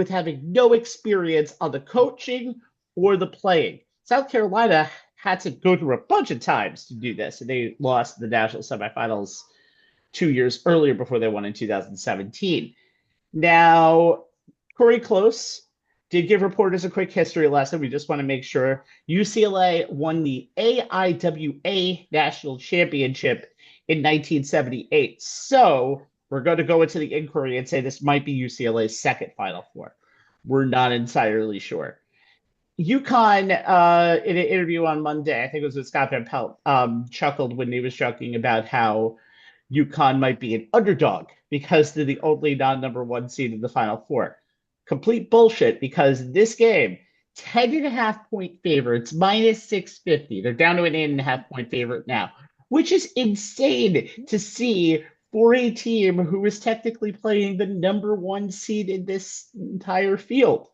having no experience on the coaching or the playing. South Carolina had to go through a bunch of times to do this, and they lost the national semifinals 2 years earlier before they won in 2017. Now, Corey Close did give reporters a quick history lesson. We just want to make sure. UCLA won the AIWA National Championship in 1978. So we're going to go into the inquiry and say this might be UCLA's second Final Four. We're not entirely sure. UConn, in an interview on Monday, I think it was with Scott Van Pelt, chuckled when he was joking about how UConn might be an underdog because they're the only non-number 1 seed in the Final Four. Complete bullshit, because this game, 10.5-point favorites, minus 650. They're down to an 8.5-point favorite now, which is insane to see for a team who is technically playing the number 1 seed in this entire field.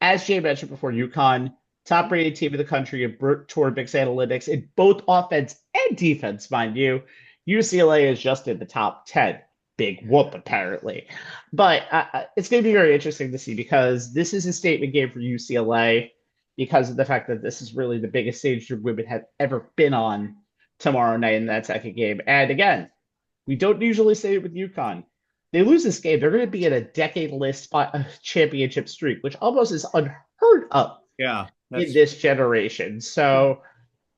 As Jay mentioned before, UConn, top-rated team in the country in Tour Mix Analytics in both offense and defense, mind you. UCLA is just in the top 10. Big whoop, apparently. But it's going to be very interesting to see, because this is a statement game for UCLA because of the fact that this is really the biggest stage the women have ever been on tomorrow night in that second game. And again, we don't usually say it with UConn. They lose this game, they're going to be in a decade-less championship streak, which almost is unheard of in this generation. So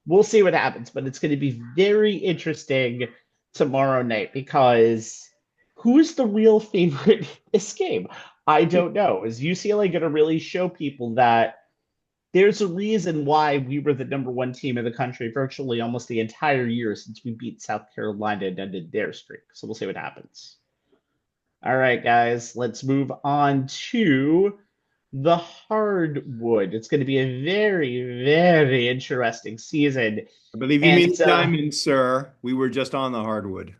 we'll see what happens, but it's going to be very interesting tomorrow night, because who's the real favorite in this game? I don't know. Is UCLA going to really show people that there's a reason why we were the number 1 team in the country virtually almost the entire year since we beat South Carolina and ended their streak? So we'll see what happens. All right, guys, let's move on to the hardwood. It's going to be a very, very interesting season. I believe you mean And the diamond, sir. We were just on the hardwood.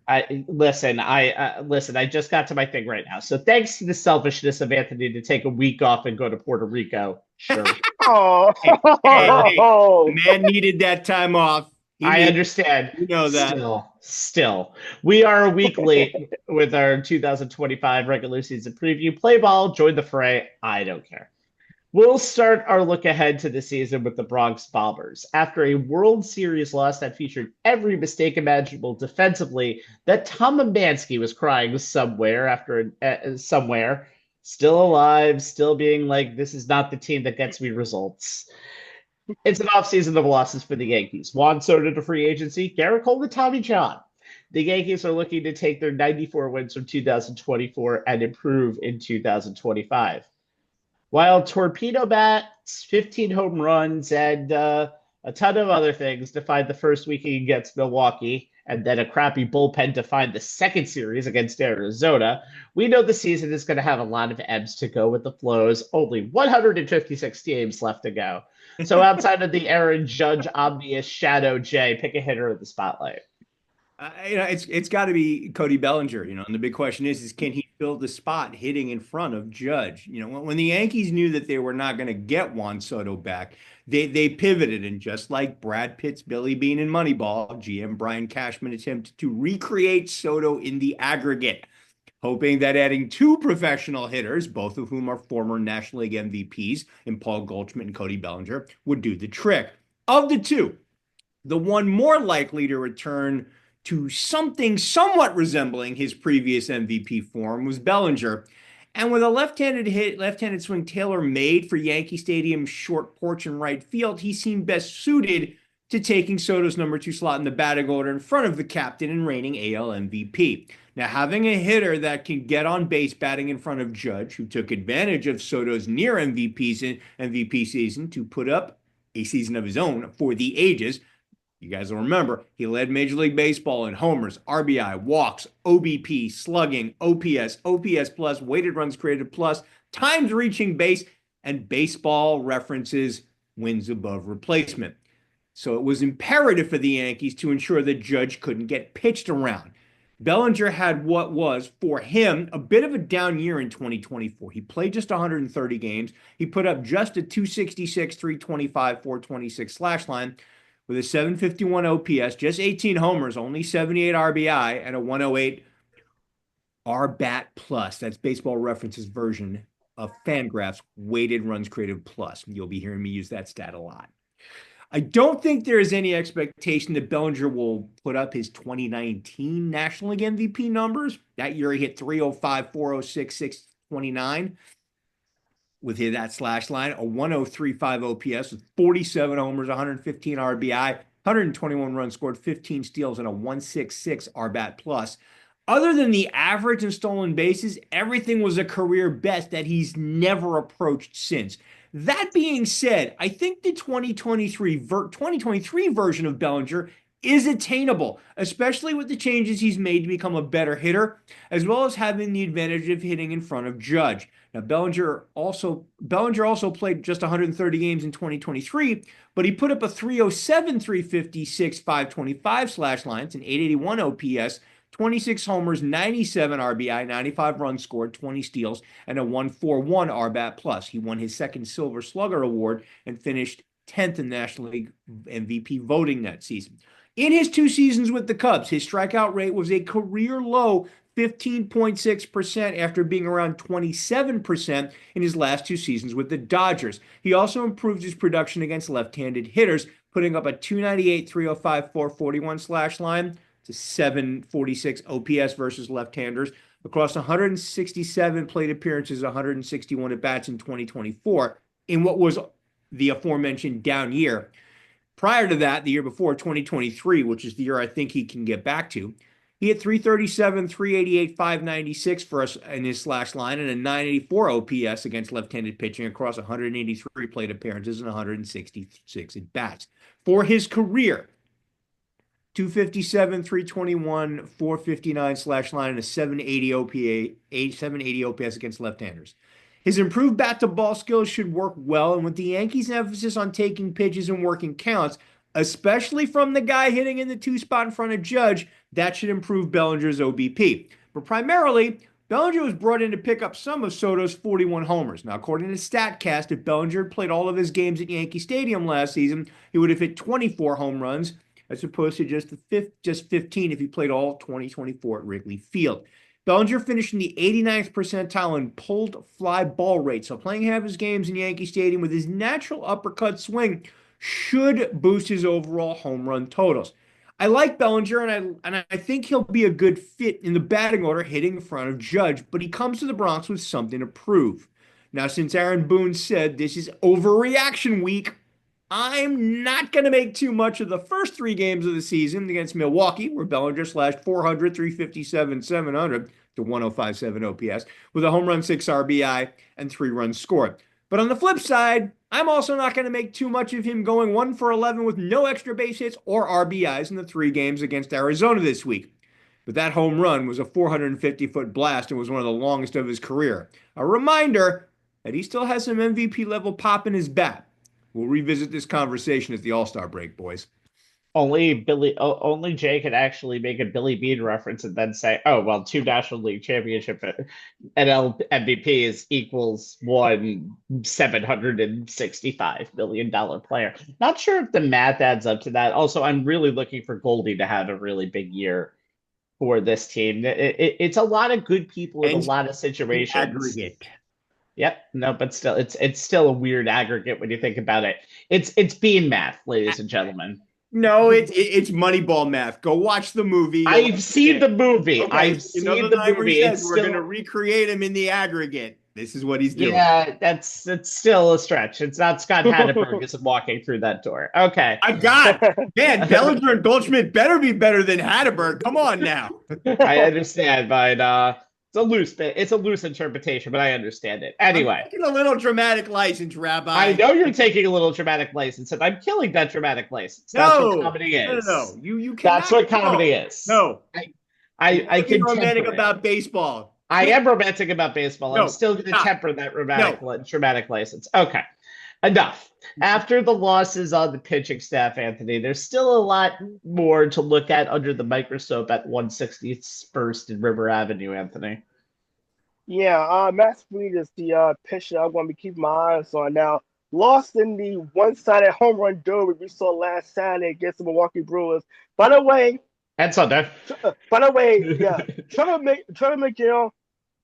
listen. I just got to my thing right now. So thanks to the selfishness of Anthony to take a week off and go to Puerto Rico. Sure. Oh, Hey, the man needed that time off. I understand. You know that. Still, we are a week late with our 2025 regular season preview. Play ball, join the fray. I don't care. We'll start our look ahead to the season with the Bronx Bombers. After a World Series loss that featured every mistake imaginable defensively, that Tom Mansky was crying somewhere, still alive, still being like, this is not the team that gets me results. It's an offseason of losses for the Yankees. Juan Soto to free agency, Garrett Cole to Tommy John. The Yankees are looking to take their 94 wins from 2024 and improve in 2025. While torpedo bats, 15 home runs, and a ton of other things defined the first week against Milwaukee, and then a crappy bullpen defined the second series against Arizona, we know the season is going to have a lot of ebbs to go with the flows. Only 156 games left to go. So outside of the Aaron Judge obvious shadow, Jay, pick a hitter in the spotlight. It's got to be Cody Bellinger, and the big question is can he fill the spot hitting in front of Judge? When the Yankees knew that they were not going to get Juan Soto back, they pivoted, and just like Brad Pitt's Billy Bean in Moneyball, GM Brian Cashman attempted to recreate Soto in the aggregate, hoping that adding two professional hitters, both of whom are former National League MVPs, in Paul Goldschmidt and Cody Bellinger, would do the trick. Of the two, the one more likely to return to something somewhat resembling his previous MVP form was Bellinger. And with a left-handed swing tailor-made for Yankee Stadium's short porch and right field, he seemed best suited to taking Soto's number 2 slot in the batting order in front of the captain and reigning AL MVP. Now, having a hitter that can get on base batting in front of Judge, who took advantage of Soto's near MVP season to put up a season of his own for the ages. You guys will remember, he led Major League Baseball in homers, RBI, walks, OBP, slugging, OPS, OPS plus, weighted runs created plus, times reaching base, and Baseball References wins above replacement. So it was imperative for the Yankees to ensure that Judge couldn't get pitched around. Bellinger had what was, for him, a bit of a down year in 2024. He played just 130 games. He put up just a 266, 325, 426 slash line, with a 751 OPS, just 18 homers, only 78 RBI, and a 108 RBAT plus. That's Baseball References version of Fangraphs weighted runs created plus. You'll be hearing me use that stat a lot. I don't think there is any expectation that Bellinger will put up his 2019 National League MVP numbers. That year he hit 305, 406, 629. With that slash line, a 103.5 OPS with 47 homers, 115 RBI, 121 runs scored, 15 steals, and a 166 RBAT plus. Other than the average and stolen bases, everything was a career best that he's never approached since. That being said, I think the 2023 version of Bellinger is attainable, especially with the changes he's made to become a better hitter, as well as having the advantage of hitting in front of Judge. Now, Bellinger also played just 130 games in 2023, but he put up a 307, 356, 525 slash lines, an 881 OPS, 26 homers, 97 RBI, 95 runs scored, 20 steals, and a 141 RBAT plus. He won his second Silver Slugger award and finished 10th in National League MVP voting that season. In his 2 seasons with the Cubs, his strikeout rate was a career low 15.6% after being around 27% in his last 2 seasons with the Dodgers. He also improved his production against left-handed hitters, putting up a 298, 305, 441 slash line to 746 OPS versus left-handers across 167 plate appearances, 161 at-bats in 2024 in what was the aforementioned down year. Prior to that, the year before, 2023, which is the year I think he can get back to, he hit 337, 388, 596 for us in his slash line and a 984 OPS against left-handed pitching across 183 plate appearances and 166 at-bats. For his career, 257, 321, 459 slash line, and a 780 OPS against left-handers. His improved bat-to-ball skills should work well, and with the Yankees' emphasis on taking pitches and working counts, especially from the guy hitting in the two spot in front of Judge, that should improve Bellinger's OBP. But primarily, Bellinger was brought in to pick up some of Soto's 41 homers. Now, according to StatCast, if Bellinger had played all of his games at Yankee Stadium last season, he would have hit 24 home runs, as opposed to just 15 if he played all 2024 at Wrigley Field. Bellinger finished in the 89th percentile in pulled fly ball rate, so playing half his games in Yankee Stadium with his natural uppercut swing should boost his overall home run totals. I like Bellinger, and I think he'll be a good fit in the batting order hitting in front of Judge, but he comes to the Bronx with something to prove. Now, since Aaron Boone said this is overreaction week, I'm not going to make too much of the first 3 games of the season against Milwaukee, where Bellinger slashed 400, 357, 700 to 105.7 OPS with a home run, 6 RBI, and 3 runs scored. But on the flip side, I'm also not going to make too much of him going 1 for 11 with no extra base hits or RBIs in the 3 games against Arizona this week. But that home run was a 450-foot blast and was one of the longest of his career. A reminder that he still has some MVP level pop in his bat. We'll revisit this conversation at the All-Star break, boys. Only Jay could actually make a Billy Beane reference and then say, "Oh well, 2 National League Championship NL MVPs equals one $765 million player." Not sure if the math adds up to that. Also, I'm really looking for Goldie to have a really big year for this team. It's a lot of good people in a lot of situations. Aggregate. Yep. No, but still, it's still a weird aggregate when you think about it. It's Bean math, ladies and gentlemen. No, it's Moneyball math. Go watch the movie. I've seen the movie. Okay, I've seen the movie. We're going to recreate him in the aggregate. This is what he's doing. Yeah, that's still a stretch. It's not Scott Hatteberg is walking through that door. Okay. Man, Bellinger and Goldschmidt better be better than Hatteberg. Come on now. I understand, but it's a loose interpretation, but I understand it. Anyway. I'm taking a little dramatic license, Rabbi. I know you're taking a little dramatic license, and I'm killing that dramatic license. That's what comedy is. No. You That's what comedy is. No. I can romantic about baseball. I am romantic about baseball. No, I'm still going to temper that dramatic license. Okay. Enough. After the losses on the pitching staff, Anthony, there's still a lot more to look at under the microscope at 161st and River Avenue, Anthony. Yeah, Matt Fried is the pitcher I'm going to be keeping my eyes on now. Lost in the one-sided home run derby we saw last Saturday against the Milwaukee Brewers. By the way, yeah, Trevor McGill,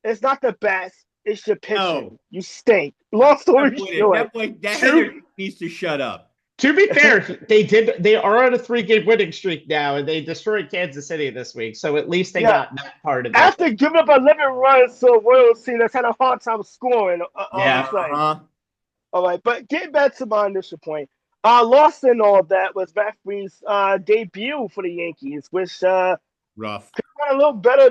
it's not the best. It's your pitching. No. You stink. Long story short. That needs to shut up. To be fair, they are on a 3-game winning streak now, and they destroyed Kansas City this week. So at least they got that part of it. After giving up 11 runs to a Royals team that's had a hard time scoring. All right, but getting back to my initial point. Lost in all of that was Matt Fried's debut for the Yankees, which rough. Could have gone a little better,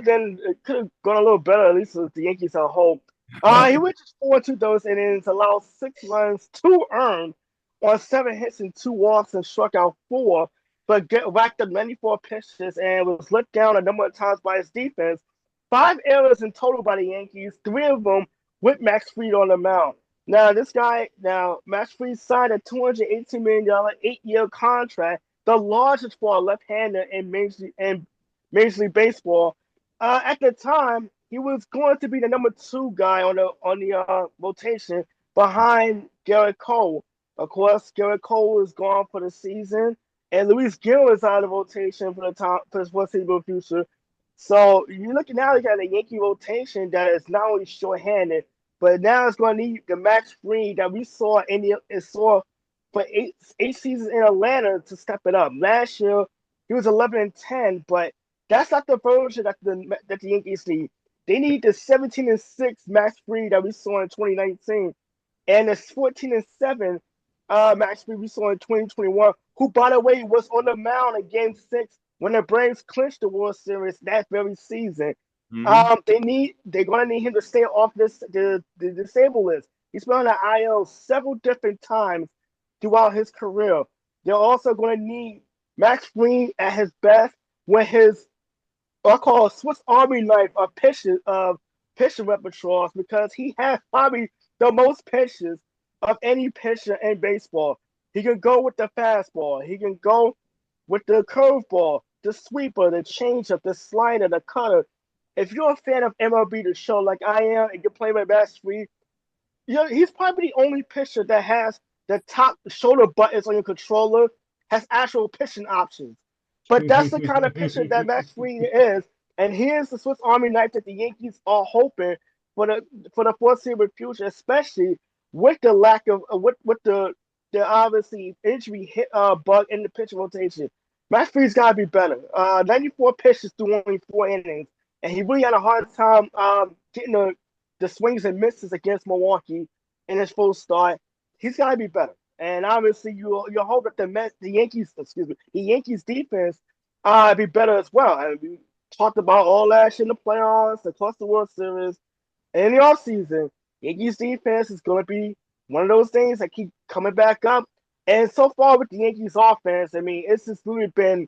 at least with the Yankees as a whole. He went just 4 2/3 innings, allowed 6 runs, 2 earned on 7 hits and 2 walks, and struck out 4, but racked up 94 pitches and was let down a number of times by his defense. 5 errors in total by the Yankees, 3 of them with Max Fried on the mound. Now, Max Fried signed a $218 million 8-year contract, the largest for a left-hander in Major League Baseball. At the time, he was going to be the number 2 guy on the rotation behind Garrett Cole. Of course, Garrett Cole is gone for the season, and Luis Gil is out of the rotation for the foreseeable future. So you're looking now at a Yankee rotation that is not only short-handed, but now it's going to need the Max Fried that we saw for 8 seasons in Atlanta to step it up. Last year, he was 11-10, but that's not the version that the Yankees need. They need the 17-6 Max Fried that we saw in 2019, and the 14-7 Max Fried we saw in 2021, who, by the way, was on the mound in Game 6 when the Braves clinched the World Series that very season. Mm-hmm. They're going to need him to stay off the disabled list. He's been on the IL several different times throughout his career. They're also going to need Max Fried at his best when his I call a Swiss Army knife of pitching repertoires, because he has probably the most pitches of any pitcher in baseball. He can go with the fastball. He can go with the curveball, the sweeper, the changeup, the slider, the cutter. If you're a fan of MLB The Show like I am, and you're playing with Max Fried, he's probably the only pitcher that has the top shoulder buttons on your controller, has actual pitching options. But that's the kind of pitcher that Max Fried is, and here's the Swiss Army knife that the Yankees are hoping for the foreseeable future, especially with the lack of with the obviously injury hit bug in the pitching rotation. Max Fried's got to be better. 94 pitches through only 4 innings, and he really had a hard time getting the swings and misses against Milwaukee in his full start. He's got to be better. And obviously, you hope that the Yankees defense be better as well. And we talked about all that shit in the playoffs, across the World Series, and in the offseason. Yankees defense is going to be one of those things that keep coming back up. And so far with the Yankees offense, I mean, it's just really been,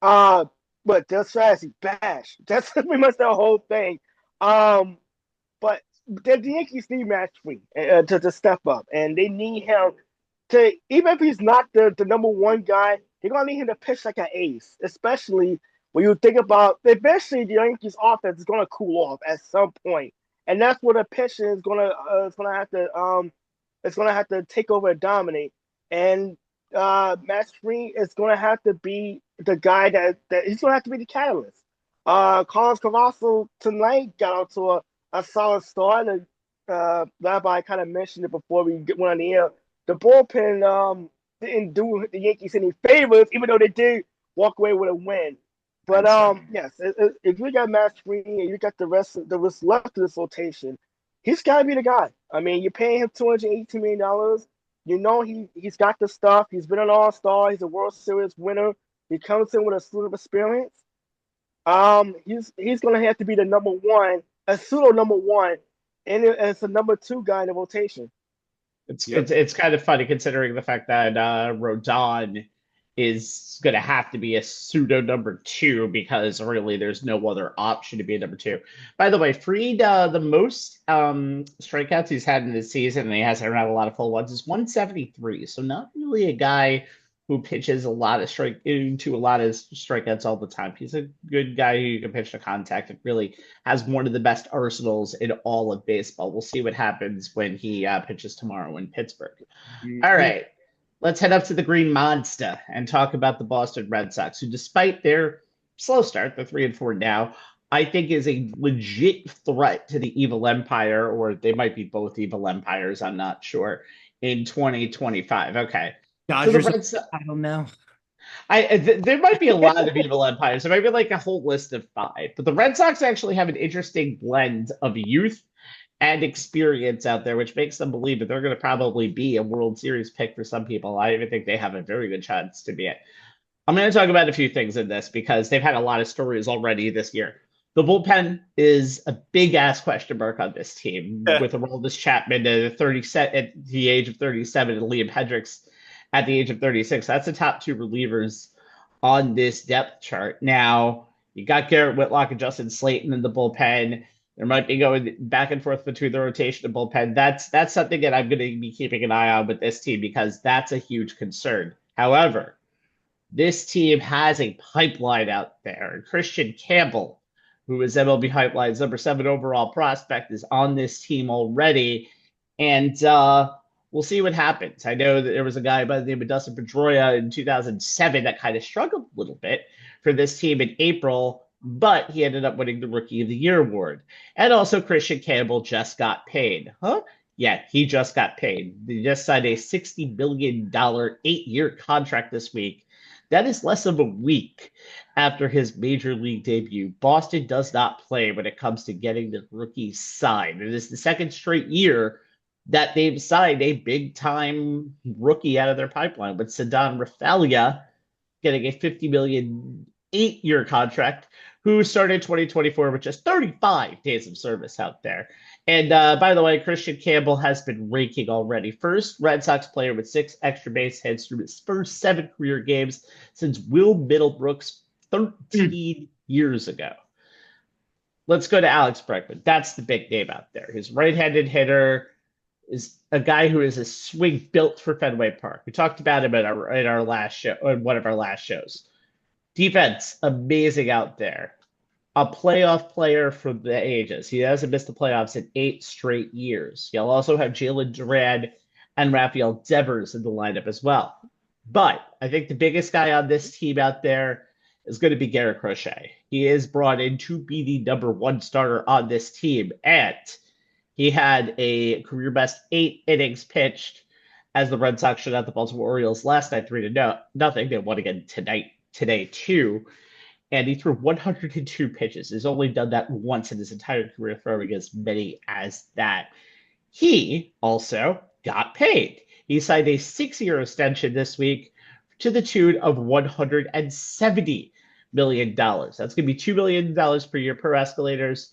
their strategy bash. That's pretty much the whole thing. But the Yankees need Max Fried to step up, and they need him to, even if he's not the number one guy, they're going to need him to pitch like an ace, especially when you think about eventually the Yankees offense is going to cool off at some point. And that's where the pitching is gonna have to take over and dominate. And Max Fried is gonna have to be the guy that he's gonna have to be the catalyst. Carlos Carrasco tonight got out to a solid start, and Rabbi kind of mentioned it before we went on the air. The bullpen didn't do the Yankees any favors, even though they did walk away with a win. But yes, if you got Max Fried and you got the rest left of this rotation, he's got to be the guy. I mean, you're paying him $218 million. You know he's got the stuff. He's been an All-Star. He's a World Series winner. He comes in with a slew of experience. He's going to have to be the number one, a pseudo number one, and it's a number 2 guy in the rotation. It's kind of funny considering the fact that Rodon is going to have to be a pseudo number 2 because really there's no other option to be a number 2. By the way, Fried, the most strikeouts he's had in this season, and he hasn't had a lot of full ones, is 173. So not really a guy who pitches a lot of strikeouts all the time. He's a good guy who can pitch to contact and really has one of the best arsenals in all of baseball. We'll see what happens when he pitches tomorrow in Pittsburgh. Mm-hmm. All right. Let's head up to the Green Monster and talk about the Boston Red Sox, who, despite their slow start, they're 3-4 now, I think is a legit threat to the Evil Empire, or they might be both Evil Empires, I'm not sure, in 2025. Okay. Dodgers, so I don't know. There might be a lot of Evil Empires. There might be like a whole list of 5. But the Red Sox actually have an interesting blend of youth and experience out there, which makes them believe that they're going to probably be a World Series pick for some people. I even think they have a very good chance to be it. I'm going to talk about a few things in this because they've had a lot of stories already this year. The bullpen is a big-ass question mark on this team with Aroldis Chapman at the age of 37 and Liam Hendricks at the age of 36. That's the top 2 relievers on this depth chart. Now, you got Garrett Whitlock and Justin Slayton in the bullpen. There might be going back and forth between the rotation and bullpen. That's something that I'm going to be keeping an eye on with this team because that's a huge concern. However, this team has a pipeline out there. Christian Campbell, who is MLB Pipeline's number 7 overall prospect, is on this team already. And we'll see what happens. I know that there was a guy by the name of Dustin Pedroia in 2007 that kind of struggled a little bit for this team in April, but he ended up winning the Rookie of the Year award. And also Christian Campbell just got paid. Huh? Yeah, he just got paid. He just signed a $60 million 8-year contract this week. That is less of a week after his major league debut. Boston does not play when it comes to getting the rookies signed. It is the 2nd straight year that they've signed a big-time rookie out of their pipeline, with Ceddanne Rafaela getting a $50 million 8-year contract, who started 2024 with just 35 days of service out there. And by the way, Christian Campbell has been raking already. First Red Sox player with 6 extra base hits through his first 7 career games since Will Middlebrooks 13 years ago. Let's go to Alex Bregman. That's the big name out there. His right-handed hitter is a guy who is a swing built for Fenway Park. We talked about him in our last show, in one of our last shows. Defense, amazing out there. A playoff player for the ages. He hasn't missed the playoffs in 8 straight years. You'll also have Jalen Duran and Rafael Devers in the lineup as well. But I think the biggest guy on this team out there is going to be Garrett Crochet. He is brought in to be the number 1 starter on this team, and he had a career best 8 innings pitched as the Red Sox shut out the Baltimore Orioles last night 3-0. They won again today too. And he threw 102 pitches. He's only done that once in his entire career, throwing as many as that. He also got paid. He signed a 6-year extension this week to the tune of $170 million. That's going to be $2 million per year per escalators.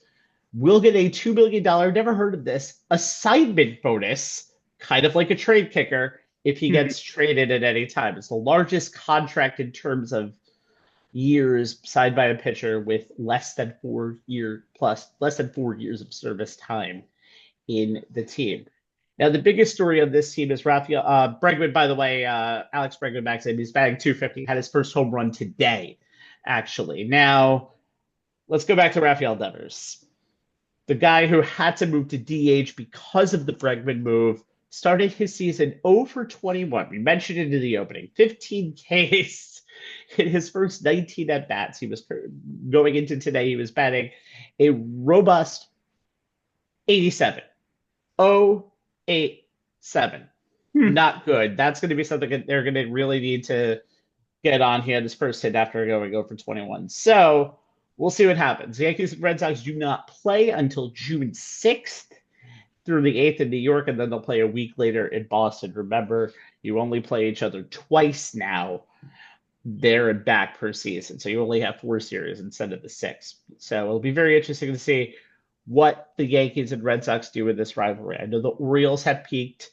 We'll get a $2 million, never heard of this, assignment bonus, kind of like a trade kicker, if he gets traded at any time. It's the largest contract in terms of years signed by a pitcher with less than 4 years of service time in the team. Now, the biggest story of this team is Rafael Bregman. By the way, Alex Bregman back in. He's batting .250. Had his first home run today, actually. Now, let's go back to Rafael Devers. The guy who had to move to DH because of the Bregman move started his season 0 for 21. We mentioned it in the opening. 15 Ks in his first 19 at-bats. He was going into today, he was batting a robust 87. 0-8-7. Not good. That's going to be something that they're going to really need to get on. He had his first hit after going 0 for 21. So we'll see what happens. The Yankees and Red Sox do not play until June 6th through the 8th in New York, and then they'll play a week later in Boston. Remember, you only play each other twice now, there and back per season. So you only have 4 series instead of the 6. So it'll be very interesting to see what the Yankees and Red Sox do in this rivalry. I know the Orioles have peaked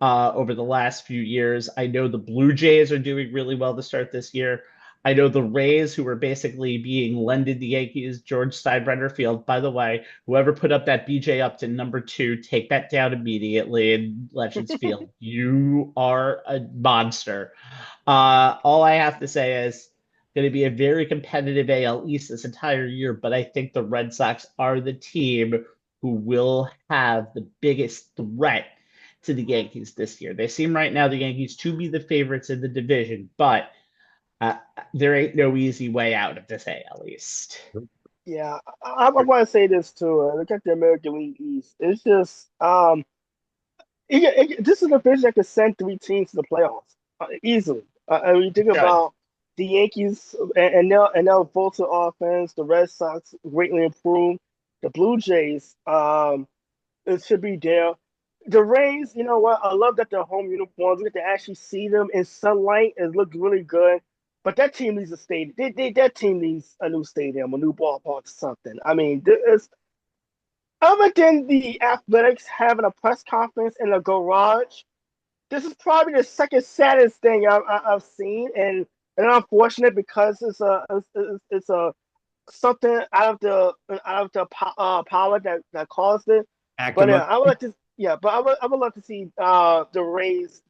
over the last few years. I know the Blue Jays are doing really well to start this year. I know the Rays, who are basically being lended the Yankees, George Steinbrenner Field. By the way, whoever put up that BJ Upton #2, take that down immediately in Legends Field. You are a monster. All I have to say is going to be a very competitive AL East this entire year, but I think the Red Sox are the team who will have the biggest threat to the Yankees this year. They seem right now, the Yankees, to be the favorites in the division, but there ain't no easy way out of this AL East. Yeah, I want to say this too. Look at the American League East. It's just this is a division that could send 3 teams to the playoffs easily. You think about the Yankees and their Volta offense, the Red Sox greatly improved. The Blue Jays, it should be there. The Rays, you know what? I love that their home uniforms. We get to actually see them in sunlight. It looks really good. But that team needs a stadium. That team needs a new stadium, a new ballpark, or something. I mean, other than the Athletics having a press conference in a garage, this is probably the second saddest thing I've seen, and unfortunate because it's a something out of the power that caused it. But I would like to, I would love to see the Rays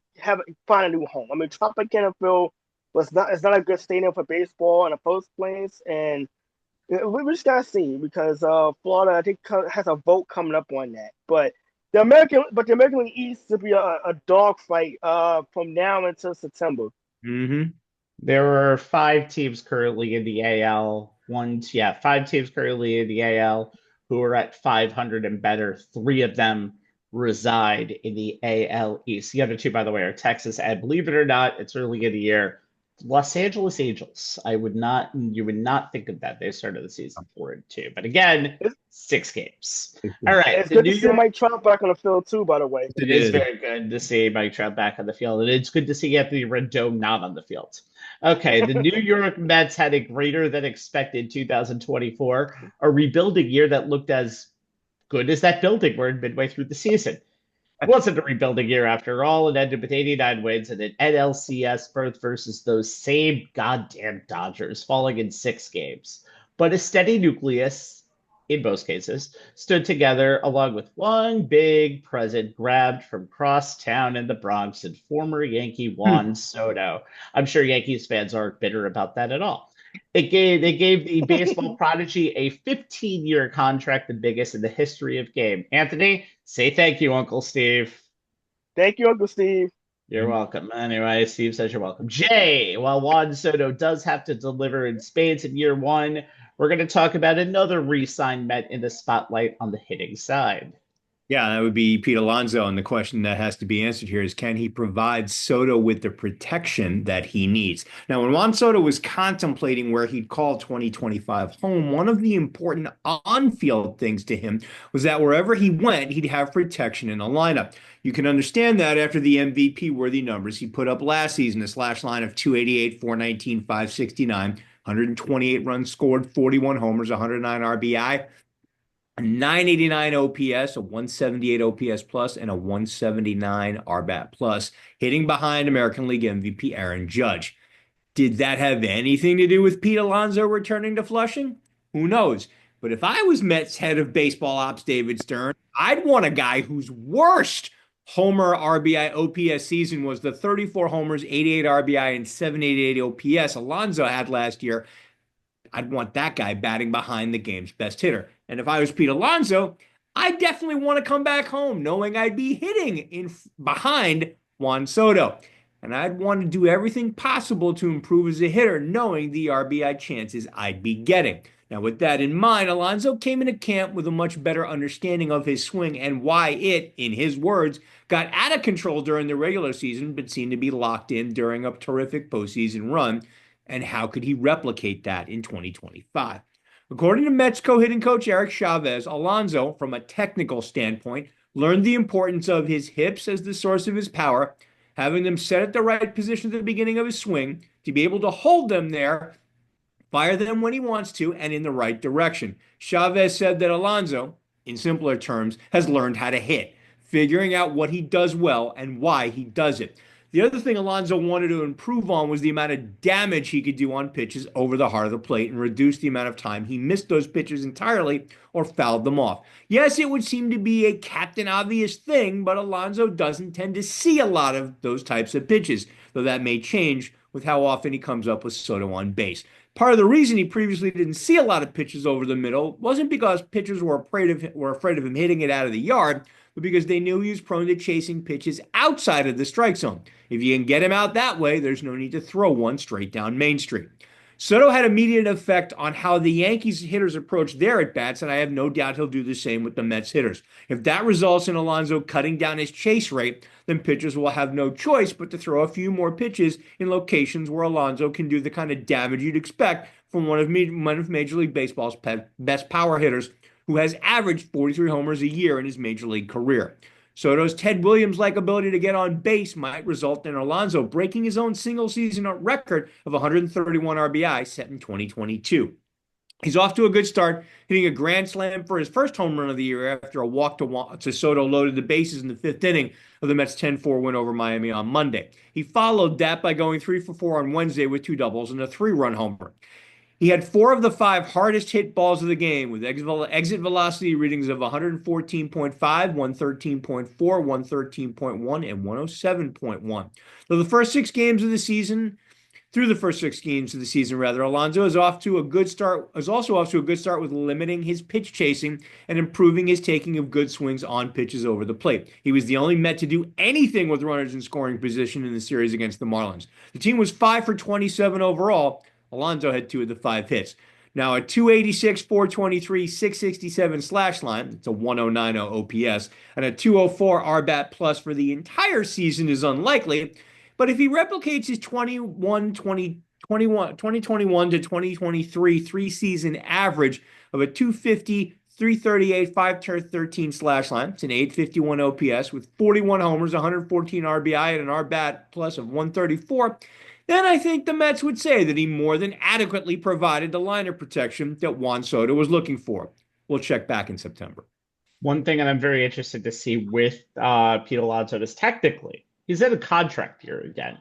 find a new home. I mean, Tropicana Field it's not a good stadium for baseball in the first place, and we just gotta see because Florida I think has a vote coming up on that. But the American League East will be a dogfight from now until September. There are 5 teams currently in the AL. 5 teams currently in the AL who are at 500 and better. 3 of them reside in the AL East. The other 2, by the way, are Texas, and believe it or not, it's early in the year. Los Angeles Angels. You would not think of that. They started the season 4-2, but again, 6 games. All right. It's good to see Mike Trout back on the field too. By the way, it is very good to see Mike Trout back on the field, and it's good to see Anthony Rendon not on the field. Okay, the New York Mets had a greater than expected 2024, a rebuilding year that looked as good as that building were midway through the season. It wasn't a rebuilding year after all. It ended with 89 wins and an NLCS berth versus those same goddamn Dodgers, falling in 6 games. But a steady nucleus in most cases, stood together along with one big present grabbed from crosstown in the Bronx and former Yankee Juan Soto. I'm sure Yankees fans aren't bitter about that at all. They gave the baseball prodigy a 15-year contract, the biggest in the history of game. Anthony, say thank you, Uncle Steve. Thank you, Uncle Steve. You're welcome. Anyway, Steve says you're welcome. Jay, while Juan Soto does have to deliver in spades in year one, we're going to talk about another re-signed Met in the spotlight on the hitting side. Yeah, that would be Pete Alonso. And the question that has to be answered here is, can he provide Soto with the protection that he needs? Now, when Juan Soto was contemplating where he'd call 2025 home, one of the important on-field things to him was that wherever he went, he'd have protection in the lineup. You can understand that after the MVP-worthy numbers he put up last season, a slash line of 288, 419, 569, 128 runs scored, 41 homers, 109 RBI. A 989 OPS, a 178 OPS plus, and a 179 RBAT plus, hitting behind American League MVP Aaron Judge. Did that have anything to do with Pete Alonso returning to Flushing? Who knows? But if I was Mets head of baseball ops David Stern, I'd want a guy whose worst homer RBI OPS season was the 34 homers, 88 RBI, and 788 OPS Alonso had last year. I'd want that guy batting behind the game's best hitter. And if I was Pete Alonso, I definitely want to come back home knowing I'd be hitting in behind Juan Soto. And I'd want to do everything possible to improve as a hitter, knowing the RBI chances I'd be getting. Now, with that in mind, Alonso came into camp with a much better understanding of his swing and why it, in his words, got out of control during the regular season, but seemed to be locked in during a terrific postseason run. And how could he replicate that in 2025? According to Mets co-hitting coach Eric Chavez, Alonso, from a technical standpoint, learned the importance of his hips as the source of his power, having them set at the right position at the beginning of his swing, to be able to hold them there, fire them when he wants to, and in the right direction. Chavez said that Alonso, in simpler terms, has learned how to hit, figuring out what he does well and why he does it. The other thing Alonso wanted to improve on was the amount of damage he could do on pitches over the heart of the plate and reduce the amount of time he missed those pitches entirely or fouled them off. Yes, it would seem to be a captain obvious thing, but Alonso doesn't tend to see a lot of those types of pitches, though that may change with how often he comes up with Soto on base. Part of the reason he previously didn't see a lot of pitches over the middle wasn't because pitchers were afraid of him hitting it out of the yard, but because they knew he was prone to chasing pitches outside of the strike zone. If you can get him out that way, there's no need to throw one straight down Main Street. Soto had immediate effect on how the Yankees hitters approach their at-bats, and I have no doubt he'll do the same with the Mets hitters. If that results in Alonso cutting down his chase rate, then pitchers will have no choice but to throw a few more pitches in locations where Alonso can do the kind of damage you'd expect from one of Major League Baseball's best power hitters, who has averaged 43 homers a year in his major league career. Soto's Ted Williams-like ability to get on base might result in Alonso breaking his own single-season record of 131 RBI set in 2022. He's off to a good start, hitting a grand slam for his first home run of the year after a walk to Soto loaded the bases in the fifth inning of the Mets' 10-4 win over Miami on Monday. He followed that by going 3 for 4 on Wednesday with 2 doubles and a 3-run homer. He had 4 of the 5 hardest hit balls of the game with exit velocity readings of 114.5, 113.4, 113.1, and 107.1. Through the first 6 games of the season, Alonso is also off to a good start with limiting his pitch chasing and improving his taking of good swings on pitches over the plate. He was the only Met to do anything with runners in scoring position in the series against the Marlins. The team was 5 for 27 overall. Alonso had 2 of the 5 hits. Now, a 286, 423, 667 slash line, it's a 1090 OPS, and a 204 RBAT plus for the entire season is unlikely. But if he replicates his 2021 to 2023 three-season average of a 250, 338, 513 slash line, it's an 851 OPS with 41 homers, 114 RBI, and an RBAT plus of 134, then I think the Mets would say that he more than adequately provided the liner protection that Juan Soto was looking for. We'll check back in September. One thing that I'm very interested to see with Pete Alonso is technically, he's in a contract year again.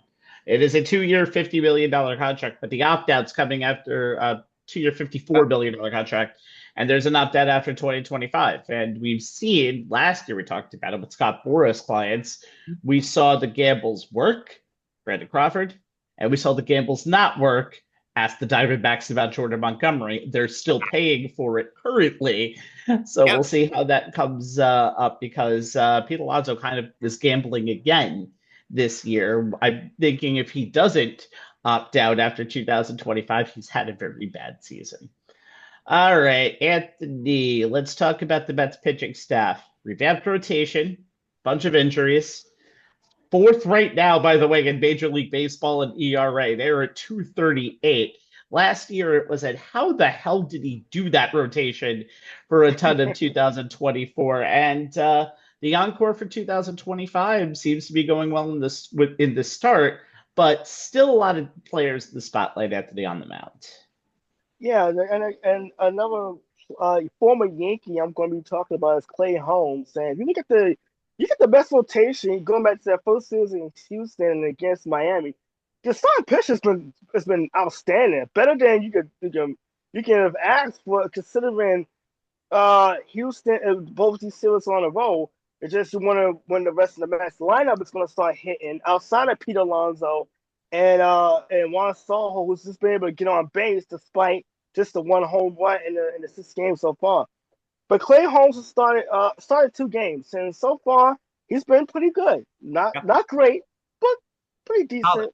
It is a 2-year, $50 million contract, but the opt-out's coming after a 2-year, $54 billion contract. And there's an opt-out after 2025. And we've seen last year, we talked about it with Scott Boras clients. We saw the gambles work, Brandon Crawford, and we saw the gambles not work. Ask the Diamondbacks about Jordan Montgomery. They're still paying for it currently. So we'll see how that comes up because Pete Alonso kind of is gambling again this year. I'm thinking if he doesn't opt out after 2025, he's had a very bad season. All right, Anthony, let's talk about the Mets pitching staff. Revamped rotation, bunch of injuries. Fourth right now, by the way, in Major League Baseball and ERA. They were at 238. Last year, it was at how the hell did he do that rotation for a ton of 2024? And the encore for 2025 seems to be going well in the start, but still a lot of players in the spotlight, Anthony, on the mound. Yeah, and another former Yankee I'm going to be talking about is Clay Holmes. And if you look at the best rotation going back to that first season in Houston against Miami, the starting pitch has been outstanding, better than you can have asked for, considering Houston and both these series on a row. It's just you want to win the rest of the match. The lineup is going to start hitting outside of Pete Alonso and Juan Soto, who's just been able to get on base despite just the one home run in the 6 games so far. But Clay Holmes has started 2 games, and so far he's been pretty good. Not great, but pretty decent.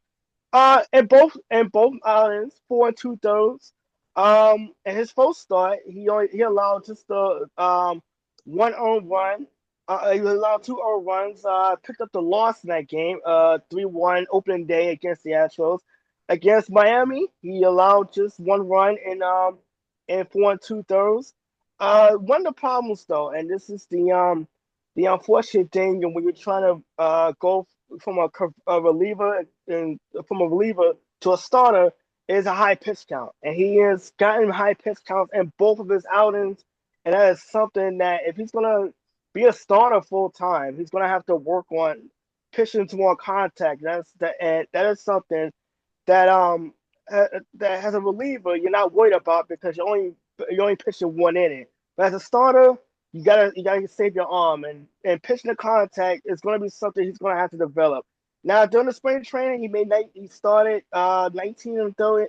And both outings, 4 2/3. And his first start, he allowed just the 1 earned run. He allowed 2 earned runs. Picked up the loss in that game, 3-1 opening day against the Astros. Against Miami, he allowed just 1 run in 4 2/3. One of the problems, though, and this is the unfortunate thing, when you're trying to go from a reliever to a starter, is a high pitch count, and he has gotten high pitch counts in both of his outings, and that is something that if he's gonna be a starter full time, he's gonna have to work on pitching to more contact. That is something that that as a reliever you're not worried about because you're only pitching 1 inning. But as a starter, you gotta save your arm, and pitching to contact is going to be something he's going to have to develop. Now during the spring training, he started 19 and third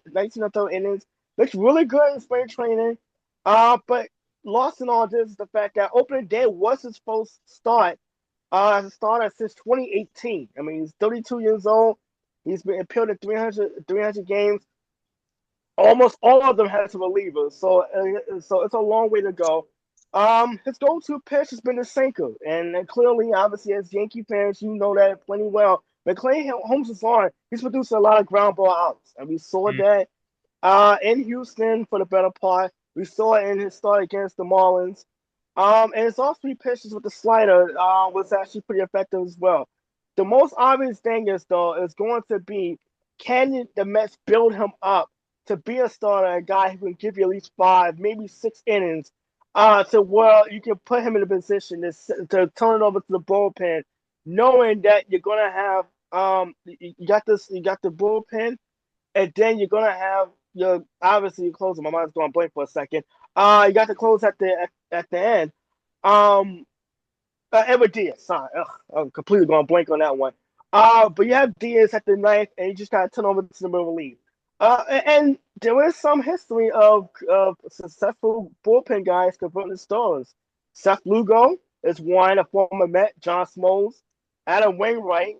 innings. Looks really good in spring training. But lost in all this is the fact that opening day was his first start as a starter since 2018. I mean, he's 32 years old. He's been appealed in 300 games. Almost all of them has a reliever, so it's a long way to go. His go-to pitch has been the sinker, and clearly, obviously, as Yankee fans, you know that plenty well. When Clay Holmes is on, he's producing a lot of ground ball outs, and we saw that in Houston for the better part. We saw it in his start against the Marlins. And his off-speed pitches with the slider was actually pretty effective as well. The most obvious thing is going to be, can the Mets build him up to be a starter, a guy who can give you at least 5, maybe 6 innings, to where you can put him in a position to turn it over to the bullpen, knowing that you're gonna have you got the bullpen, and then you're gonna have your closer. My mind's going blank for a second. You got to close at the end. Edward Diaz. Sorry, I'm completely going blank on that one. But you have Diaz at the 9th, and you just gotta turn over to the middle relief. And there is some history of successful bullpen guys converting to stars. Seth Lugo is one, a former Met, John Smoltz, Adam Wainwright.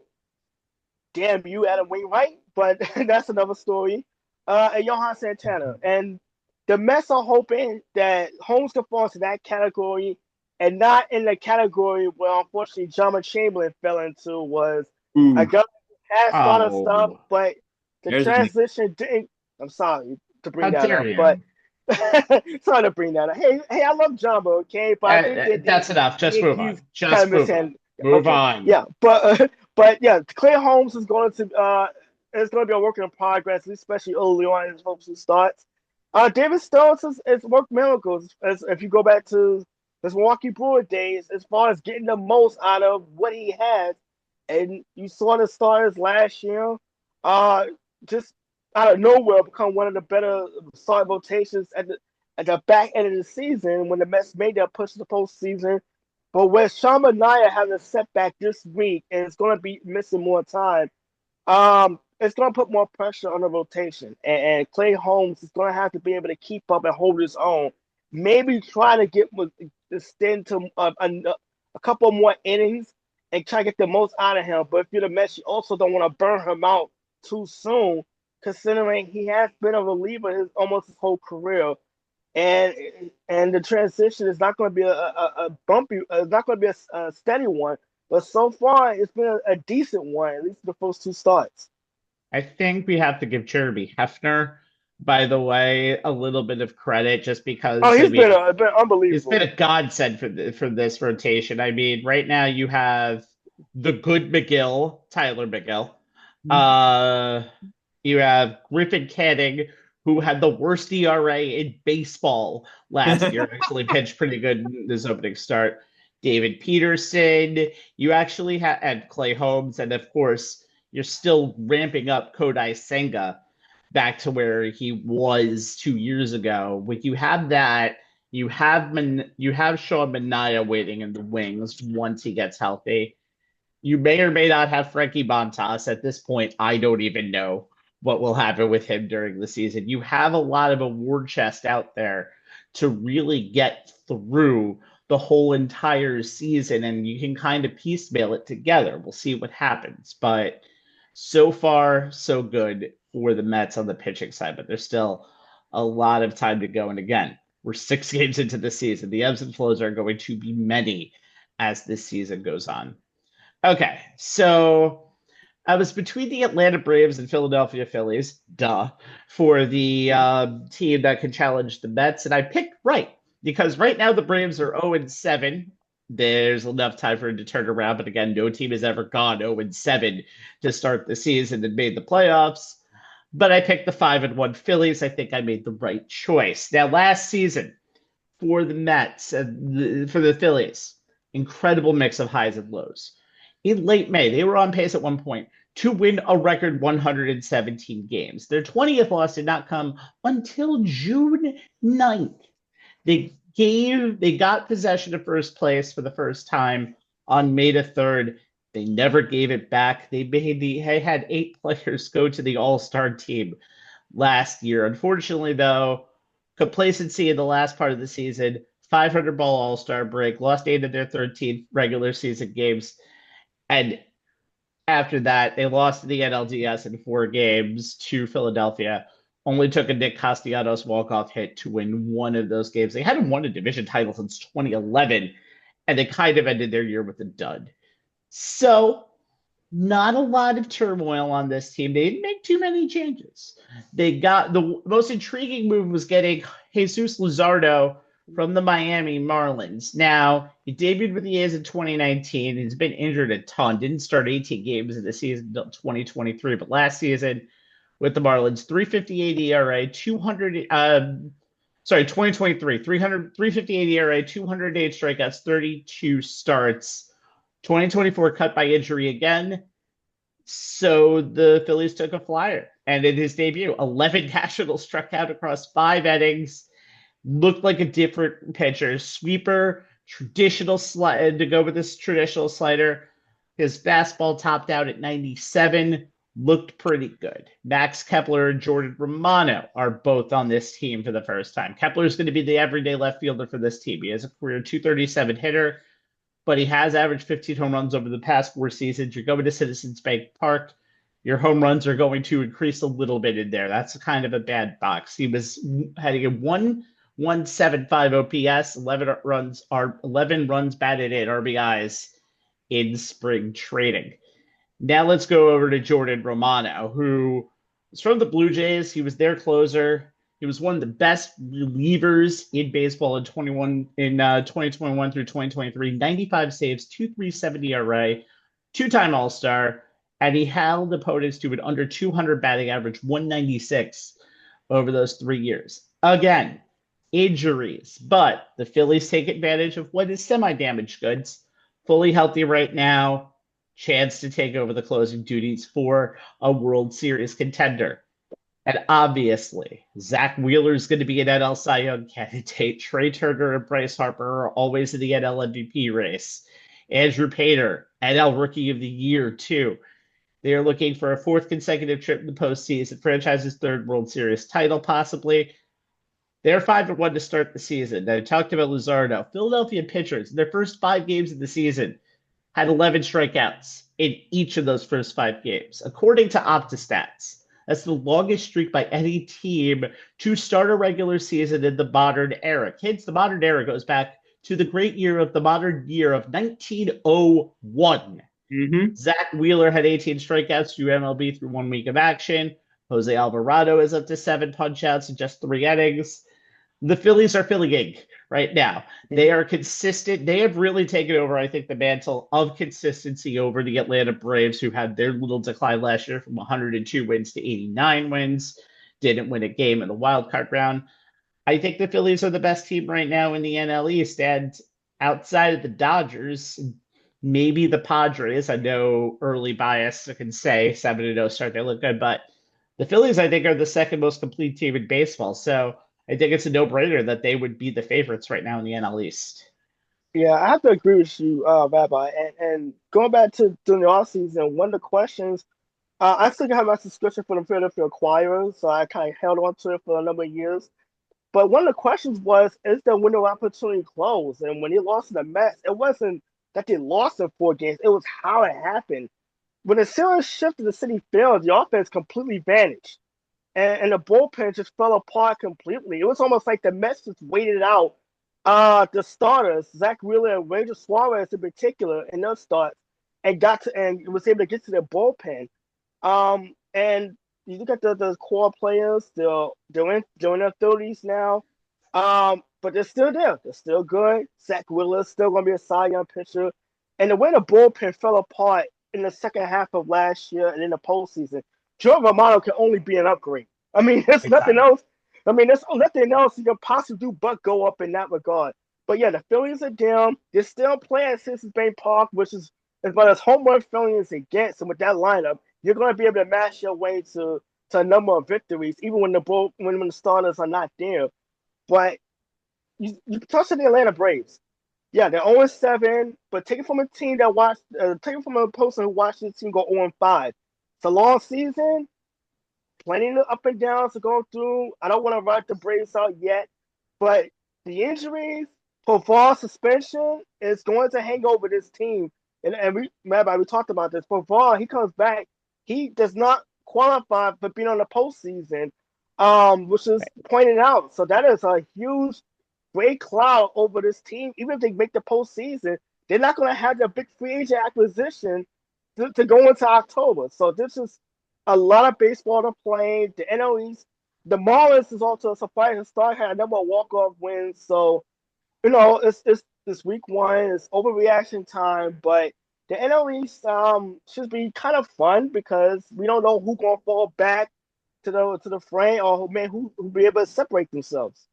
Damn you, Adam Wainwright, but that's another story. And Johan Santana. And the Mets are hoping that Holmes can fall into that category and not in the category where, unfortunately, John Chamberlain fell into, was a guy who had started stuff, but the transition didn't. I'm sorry to bring that up, but sorry to bring that up. Hey, I love Jumbo, okay? But I think that's enough. Just move on. Just move on. Yeah, but yeah, Clay Holmes is going to be a work in progress, especially early on in his hopes and starts. David Stones has worked miracles as if you go back to his Milwaukee Brewer days, as far as getting the most out of what he has. And you saw the starters last year, just out of nowhere become one of the better start rotations at the back end of the season when the Mets made their push to the postseason. But with Sean Manaea having a setback this week and it's going to be missing more time, it's going to put more pressure on the rotation. And Clay Holmes is going to have to be able to keep up and hold his own. Maybe try to extend to a couple more innings and try to get the most out of him. But if you're the Mets, you also don't want to burn him out too soon, considering he has been a reliever almost his whole career. And the transition is not going to be a bumpy, it's not going to be a steady one. But so far, it's been a decent one, at least the first two starts. I think we have to give Jeremy Hefner, by the way, a little bit of credit just because he's been unbelievable. He's been a godsend for this rotation. I mean, right now you have the good McGill, Tyler McGill. You have Griffin Canning, who had the worst ERA in baseball last year, actually pitched pretty good in his opening start. David Peterson, you actually had Clay Holmes, and of course, you're still ramping up Kodai Senga back to where he was 2 years ago. When you have that, you have Sean Manaea waiting in the wings once he gets healthy. You may or may not have Frankie Montas. At this point, I don't even know what will happen with him during the season. You have a lot of a war chest out there to really get through the whole entire season, and you can kind of piecemeal it together. We'll see what happens. But so far, so good for the Mets on the pitching side, but there's still a lot of time to go. And again, we're 6 games into the season. The ebbs and flows are going to be many as this season goes on. Okay, so I was between the Atlanta Braves and Philadelphia Phillies, for the team that can challenge the Mets, and I picked right because right now the Braves are 0-7. There's enough time for it to turn around, but again, no team has ever gone 0-7 to start the season and made the playoffs. But I picked the 5-1 Phillies. I think I made the right choice. Now, last season for the Mets, for the Phillies, incredible mix of highs and lows. In late May, they were on pace at one point to win a record 117 games. Their 20th loss did not come until June 9th. They got possession of first place for the first time on May the 3rd. They never gave it back. They had 8 players go to the All-Star team last year. Unfortunately, though, complacency in the last part of the season, 500-ball All-Star break, lost 8 of their 13 regular season games. And after that, they lost to the NLDS in 4 games to Philadelphia. Only took a Nick Castellanos walk-off hit to win one of those games. They hadn't won a division title since 2011, and they kind of ended their year with a dud. So, not a lot of turmoil on this team. They didn't make too many changes. They got the most intriguing move was getting Jesus Luzardo from the Miami Marlins. Now, he debuted with the A's in 2019. He's been injured a ton. Didn't start 18 games in the season until 2023, but last season with the Marlins, 3.58 ERA, 2023, 3.58 ERA, 208 strikeouts, 32 starts. 2024 cut by injury again. So the Phillies took a flyer. And in his debut, 11 Nationals, struck out across 5 innings. Looked like a different pitcher. Sweeper, traditional slide to go with this traditional slider. His fastball topped out at 97. Looked pretty good. Max Kepler and Jordan Romano are both on this team for the first time. Kepler is going to be the everyday left fielder for this team. He has a career 237 hitter, but he has averaged 15 home runs over the past 4 seasons. You're going to Citizens Bank Park. Your home runs are going to increase a little bit in there. That's kind of a bad box. He was heading a 1.175 OPS, 11 runs batted in, RBIs in spring training. Now let's go over to Jordan Romano, who is from the Blue Jays. He was their closer. He was one of the best relievers in baseball in 2021 through 2023. 95 saves, 2.37 ERA, 2-time All-Star, and he held opponents to an under 200 batting average, 196 over those 3 years. Again, injuries, but the Phillies take advantage of what is semi-damaged goods. Fully healthy right now. Chance to take over the closing duties for a World Series contender. And obviously, Zach Wheeler is going to be an NL Cy Young candidate. Trey Turner and Bryce Harper are always in the NL MVP race. Andrew Painter, NL Rookie of the Year, too. They are looking for a fourth consecutive trip in the postseason, franchise's third World Series title, possibly. They're 5-1 to start the season. I talked about Luzardo. Philadelphia pitchers, in their first 5 games of the season, had 11 strikeouts in each of those first 5 games, according to OptaStats. That's the longest streak by any team to start a regular season in the modern era. Kids, the modern era goes back to the great year of the modern year of 1901. Zach Wheeler had 18 strikeouts through MLB through 1 week of action. Jose Alvarado is up to 7 punch-outs in just 3 innings. The Phillies are Phillying right now. They are consistent. They have really taken over, I think, the mantle of consistency over the Atlanta Braves, who had their little decline last year from 102 wins to 89 wins. Didn't win a game in the wild card round. I think the Phillies are the best team right now in the NL East, and outside of the Dodgers, maybe the Padres. I know early bias, I can say 7-0 start, they look good, but the Phillies, I think, are the second most complete team in baseball. So I think it's a no-brainer that they would be the favorites right now in the NL East. Yeah, I have to agree with you, Rabbi. And going back to during the offseason, one of the questions, I still have my subscription for the Philadelphia Acquirers, so I kind of held on to it for a number of years. But one of the questions was, is the window of opportunity closed? And when he lost to the Mets, it wasn't that they lost in 4 games, it was how it happened. When the series shifted to Citi Field, the offense completely vanished. And the bullpen just fell apart completely. It was almost like the Mets just waited out the starters, Zach Wheeler and Ranger Suarez in particular, in their starts, and was able to get to their bullpen. And you look at the core players; they're in their 30s now, but they're still there. They're still good. Zach Wheeler is still going to be a Cy Young pitcher, and the way the bullpen fell apart in the second half of last year and in the postseason, Joe Romano can only be an upgrade. I mean, there's nothing else. I mean, there's nothing else you can possibly do but go up in that regard. But yeah, the Phillies are down. They're still playing at Citizens Bank Park, which is about as home run friendly as it gets. And with that lineup, you're going to be able to match your way to a number of victories, even when the starters are not there. But you touched on the Atlanta Braves. Yeah, they're 0-7, but take it from a team take it from a person who watched this team go 0-5. It's a long season, plenty of up and downs to go through. I don't want to write the Braves out yet, but the injuries, Pavard's suspension is going to hang over this team. And we talked about this. Pavard, he comes back, he does not qualify for being on the postseason, which is pointed out. So that is a huge gray cloud over this team. Even if they make the postseason, they're not going to have their big free agent acquisition to go into October. So this is a lot of baseball to play. The NL East, the Marlins is also a surprising start. Had a number of walk-off wins. So, it's week 1. It's overreaction time. But the NL East should be kind of fun because we don't know who's going to fall back to the frame or who be able to separate themselves.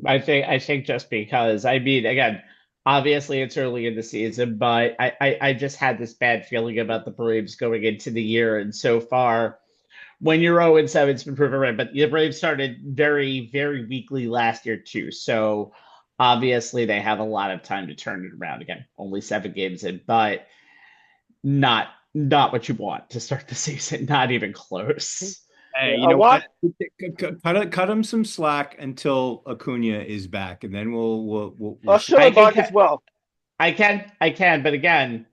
I think just because, I mean, again, obviously it's early in the season, but I just had this bad feeling about the Braves going into the year. And so far, when you're 0-7, it's been proven right. But the Braves started very, very weakly last year, too. So obviously they have a lot of time to turn it around again. Only 7 games in, but not what you want to start the season. Not even close. Hey, you know what? Cut him some slack until Acuna is back, and then we'll Schillerback as well. I can, but again,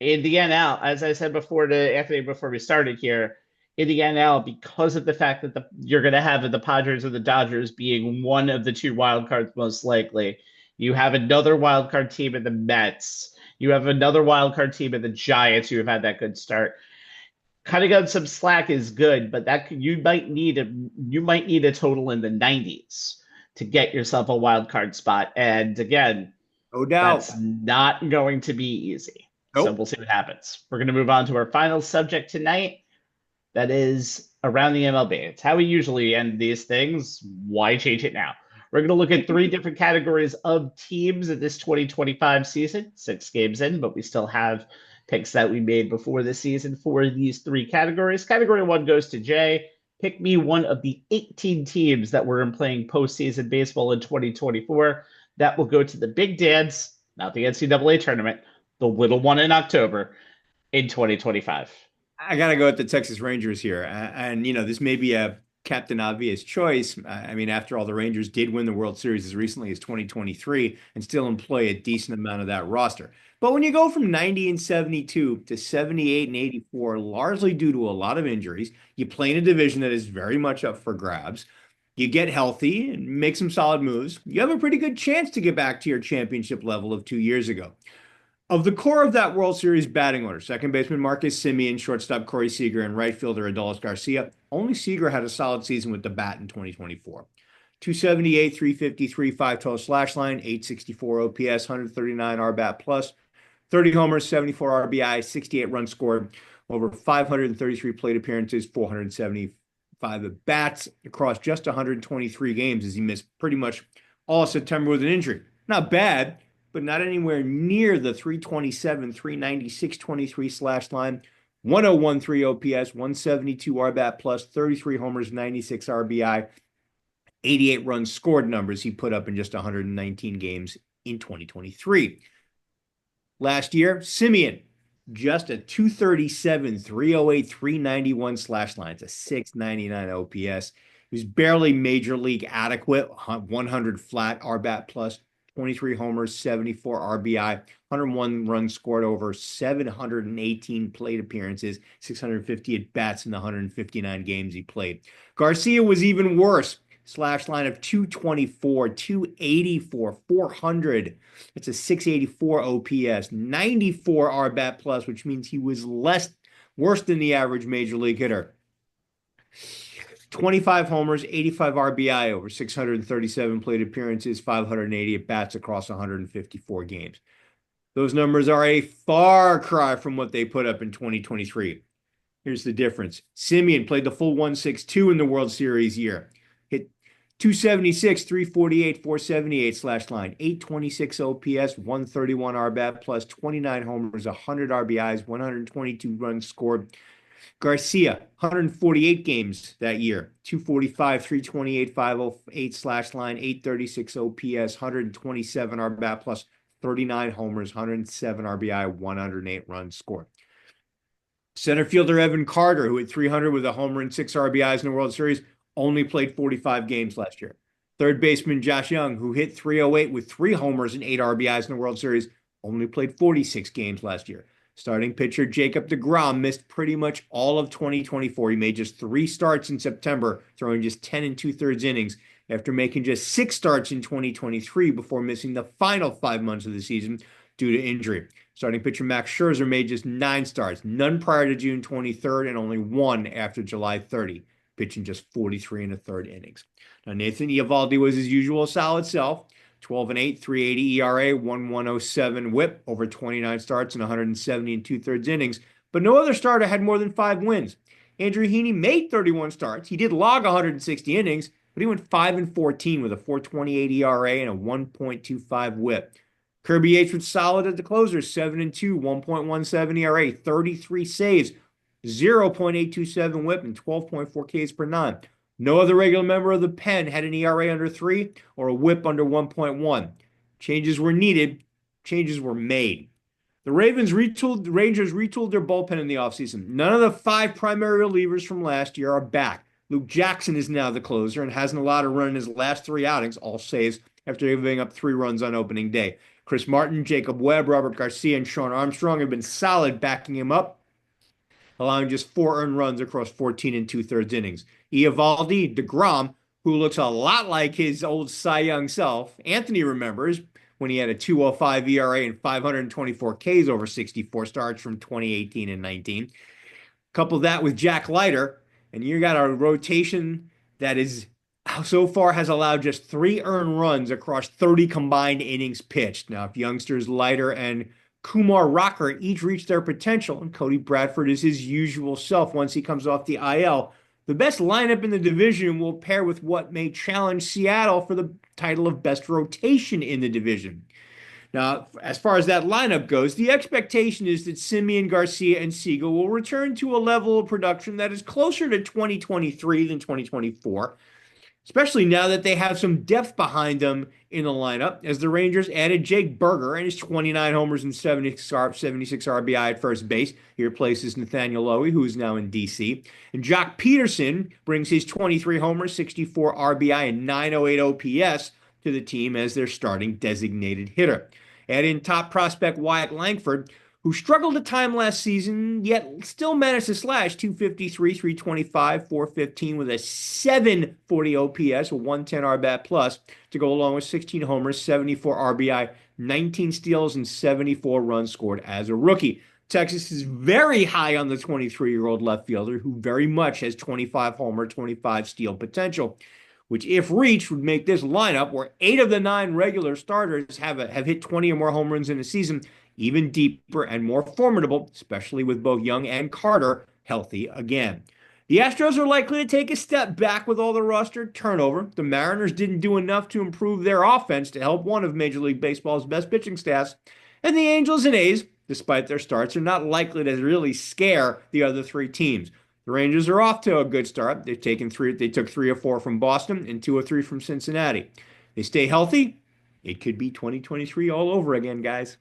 in the NL, as I said before to Anthony before we started here, in the NL, because of the fact that you're going to have the Padres or the Dodgers being one of the 2 wild cards most likely, you have another wild card team in the Mets, you have another wild card team in the Giants who have had that good start. Cutting out some slack is good, but you might need a total in the 90s to get yourself a wild card spot. And again, no doubt, that's not going to be easy. Nope. So we'll see what happens. We're going to move on to our final subject tonight. That is around the MLB. It's how we usually end these things. Why change it now? We're going to look at 3 different categories of teams in this 2025 season. 6 games in, but we still have picks that we made before the season for these 3 categories. Category 1 goes to Jay. Pick me one of the 18 teams that were playing postseason baseball in 2024 that will go to the big dance, not the NCAA tournament, the little one in October in 2025. I got to go with the Texas Rangers here. And, this may be a Captain Obvious choice. I mean, after all, the Rangers did win the World Series as recently as 2023 and still employ a decent amount of that roster. But when you go from 90 and 72 to 78 and 84, largely due to a lot of injuries, you play in a division that is very much up for grabs. You get healthy and make some solid moves. You have a pretty good chance to get back to your championship level of 2 years ago. Of the core of that World Series batting order, second baseman Marcus Semien, shortstop Corey Seager, and right fielder Adolis Garcia, only Seager had a solid season with the bat in 2024. 278, 353, 512 slash line, 864 OPS, 139 RBAT plus, 30 homers, 74 RBI, 68 runs scored, over 533 plate appearances, 475 at bats across just 123 games as he missed pretty much all of September with an injury. Not bad, but not anywhere near the 327, 396, 23 slash line, 1013 OPS, 172 RBAT plus, 33 homers, 96 RBI, 88 runs scored numbers he put up in just 119 games in 2023. Last year, Semien, just a 237, 308, 391 slash line. It's a 699 OPS. He was barely major league adequate, 100 flat RBAT plus, 23 homers, 74 RBI, 101 runs scored over 718 plate appearances, 650 at bats in the 159 games he played. Garcia was even worse. Slash line of 224, 284, 400. It's a 684 OPS, 94 RBAT plus, which means he was worse than the average major league hitter. 25 homers, 85 RBI over 637 plate appearances, 580 at bats across 154 games. Those numbers are a far cry from what they put up in 2023. Here's the difference. Semien played the full 162 in the World Series year. Hit 276, 348, 478 slash line, 826 OPS, 131 RBAT plus, 29 homers, 100 RBIs, 122 runs scored. Garcia, 148 games that year, 245, 328, 508 slash line, 836 OPS, 127 RBAT plus, 39 homers, 107 RBI, 108 runs scored. Center fielder Evan Carter, who hit 300 with a homer and 6 RBIs in the World Series, only played 45 games last year. Third baseman Josh Young, who hit 308 with 3 homers and 8 RBIs in the World Series, only played 46 games last year. Starting pitcher Jacob deGrom missed pretty much all of 2024. He made just 3 starts in September, throwing just 10 2/3 innings after making just 6 starts in 2023 before missing the final 5 months of the season due to injury. Starting pitcher Max Scherzer made just 9 starts, none prior to June 23rd and only 1 after July 30, pitching just 43 1/3 innings. Now, Nathan Eovaldi was his usual solid self. 12-8, 380 ERA, 1.107 WHIP over 29 starts and 170 2/3 innings. But no other starter had more than 5 wins. Andrew Heaney made 31 starts. He did log 160 innings, but he went 5-14 with a 4.28 ERA and a 1.25 WHIP. Kirby Yates was solid at the closer, 7-2, 1.17 ERA, 33 saves, 0.827 WHIP, and 12.4 Ks per 9. No other regular member of the pen had an ERA under 3 or a WHIP under 1.1. Changes were needed. Changes were made. The Rangers retooled their bullpen in the offseason. None of the 5 primary relievers from last year are back. Luke Jackson is now the closer and hasn't allowed a run in his last 3 outings, all saves after giving up 3 runs on opening day. Chris Martin, Jacob Webb, Robert Garcia, and Sean Armstrong have been solid backing him up, allowing just 4 earned runs across 14 2/3 innings. Eovaldi, deGrom, who looks a lot like his old Cy Young self. Anthony remembers when he had a 2.05 ERA and 524 Ks over 64 starts from 2018 and 19. Couple that with Jack Leiter, and you got a rotation that is so far has allowed just 3 earned runs across 30 combined innings pitched. Now, if youngsters Leiter and Kumar Rocker each reach their potential, and Cody Bradford is his usual self once he comes off the IL, the best lineup in the division will pair with what may challenge Seattle for the title of best rotation in the division. Now, as far as that lineup goes, the expectation is that Simeon, Garcia, and Siegel will return to a level of production that is closer to 2023 than 2024, especially now that they have some depth behind them in the lineup, as the Rangers added Jake Berger and his 29 homers and 76 RBI at first base. He replaces Nathaniel Lowy, who is now in D.C. And Jock Peterson brings his 23 homers, 64 RBI, and 908 OPS to the team as their starting designated hitter. Add in top prospect Wyatt Langford, who struggled at time last season, yet still managed to slash 253, 325, 415 with a 740 OPS, a 110 RBAT plus, to go along with 16 homers, 74 RBI, 19 steals, and 74 runs scored as a rookie. Texas is very high on the 23-year-old left fielder, who very much has 25 homer, 25 steal potential, which, if reached, would make this lineup, where 8 of the 9 regular starters have hit 20 or more home runs in a season, even deeper and more formidable, especially with both Young and Carter healthy again. The Astros are likely to take a step back with all the roster turnover. The Mariners didn't do enough to improve their offense to help one of Major League Baseball's best pitching staffs. And the Angels and A's, despite their starts, are not likely to really scare the other 3 teams. The Rangers are off to a good start. They took 3 or 4 from Boston and 2 or 3 from Cincinnati. They stay healthy, it could be 2023 all over again, guys.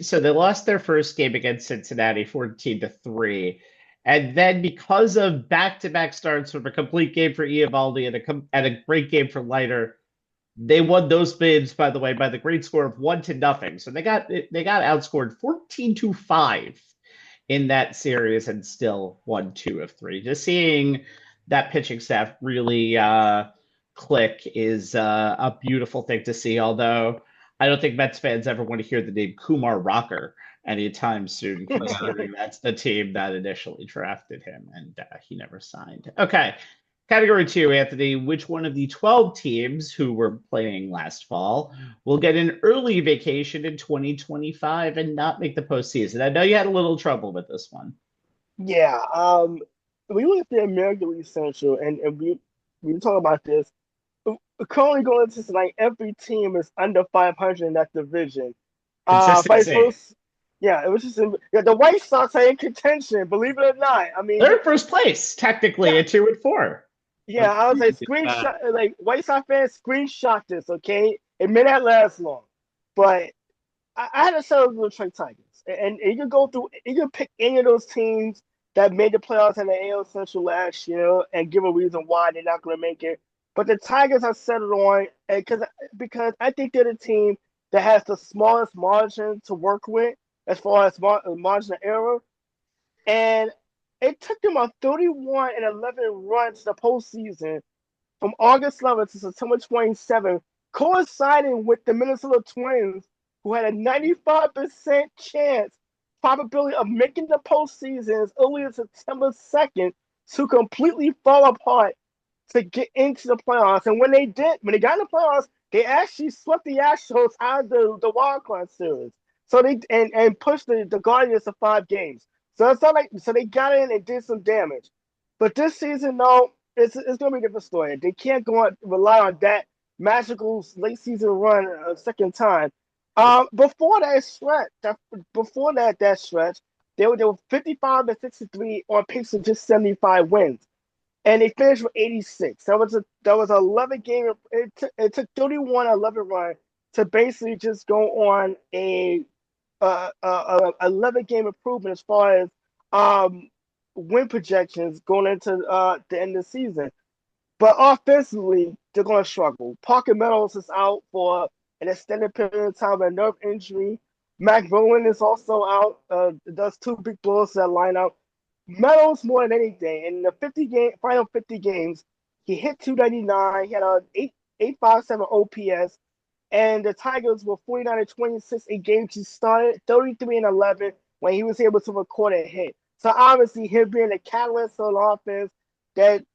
So they lost their first game against Cincinnati 14-3. And then, because of back-to-back starts from a complete game for Eovaldi and a great game for Leiter, they won those games, by the way, by the great score of 1-0. So they got outscored 14-5 in that series and still won 2 of 3. Just seeing that pitching staff really click is a beautiful thing to see, although I don't think Mets fans ever want to hear the name Kumar Rocker anytime soon, considering that's the team that initially drafted him, and he never signed. Okay, category 2, Anthony. Which one of the 12 teams who were playing last fall will get an early vacation in 2025 and not make the postseason? I know you had a little trouble with this one. Yeah, we look at the American League Central, and we talk about this. Currently going into tonight, every team is under 500 in that division. Consistency. It was just the White Sox are in contention. Believe it or not, I mean they're in first place technically at 2-4. Yeah, I was like screenshot, like White Sox fans screenshot this. Okay, it may not last long, but I had to settle with the Detroit Tigers, and you can go through, you can pick any of those teams that made the playoffs in the AL Central last year and give a reason why they're not going to make it. But the Tigers are settled on because I think they're the team that has the smallest margin to work with as far as margin of error. And it took them a 31-11 run to the postseason from August 11th to September 27th, coinciding with the Minnesota Twins, who had a 95% probability of making the postseason as early as September 2nd, to completely fall apart to get into the playoffs. And when they got in the playoffs, they actually swept the Astros out of the wild card series. So they pushed the Guardians to 5 games. So it's not like, so they got in and did some damage. But this season, no, it's gonna be a different story. They can't rely on that magical late season run a second time. Before that stretch, they were 55-63 on pace for just 75 wins. And they finished with 86. That was 11 game. It took 31-11 run to basically just go on a 11 game improvement as far as win projections going into the end of the season. But offensively, they're going to struggle. Parker Meadows is out for an extended period of time with a nerve injury. Mac Bowen is also out. Does 2 big blows to that lineup. Meadows, more than anything, in the final 50 games, he hit 299. He had an 857 OPS, and the Tigers were 49-26 in games he started, 33-11 when he was able to record a hit. So obviously, him being a catalyst on offense that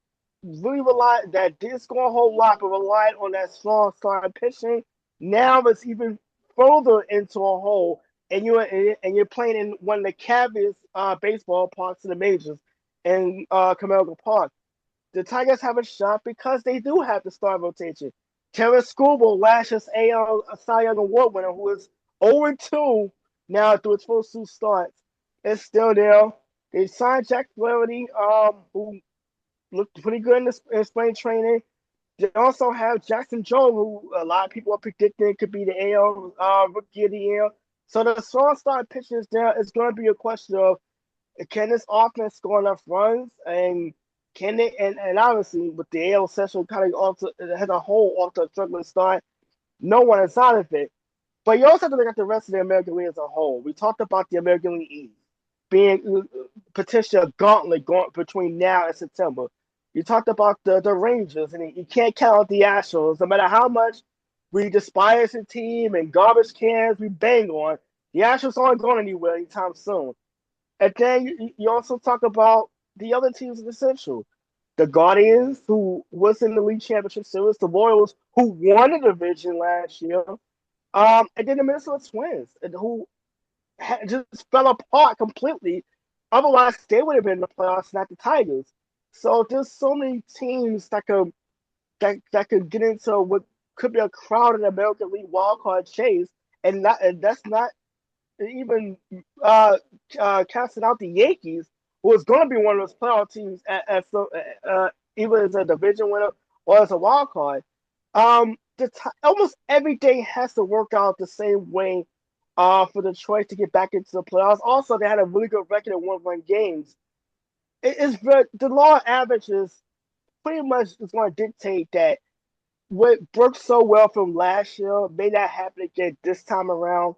didn't score a whole lot, but relied on that strong starting pitching. Now it's even further into a hole. And you're playing in one of the cavest baseball parks in the majors, in Comerica Park. The Tigers have a shot because they do have the star rotation. Terrence Scoble, last year's AL Cy Young Award winner, who is 0-2 now through his first 2 starts, is still there. They signed Jack Flaherty, who looked pretty good in spring training. They also have Jackson Jones, who a lot of people are predicting could be the AL Rookie of the Year. So the strong start pitchers there is going to be a question of, can this offense score enough runs, and can they? And obviously with the AL Central kind of has a whole off to a struggling start, no one is out of it. But you also have to look at the rest of the American League as a whole. We talked about the American League East being potentially a gauntlet going between now and September. You talked about the Rangers, and you can't count out the Astros. No matter how much we despise the team and garbage cans we bang on, the Astros aren't going anywhere anytime soon. And then you also talk about the other teams in the Central. The Guardians, who was in the League Championship Series, the Royals, who won the division last year, and then the Minnesota Twins, who just fell apart completely. Otherwise, they would have been in the playoffs, not the Tigers. So there's so many teams that could get into what could be a crowded American League wildcard chase, and that's not even casting out the Yankees, who is going to be one of those playoff teams either as a division winner or as a wild card. Almost every day has to work out the same way for Detroit to get back into the playoffs. Also, they had a really good record of one-run games. The law of averages pretty much is going to dictate that what worked so well from last year may not happen again this time around.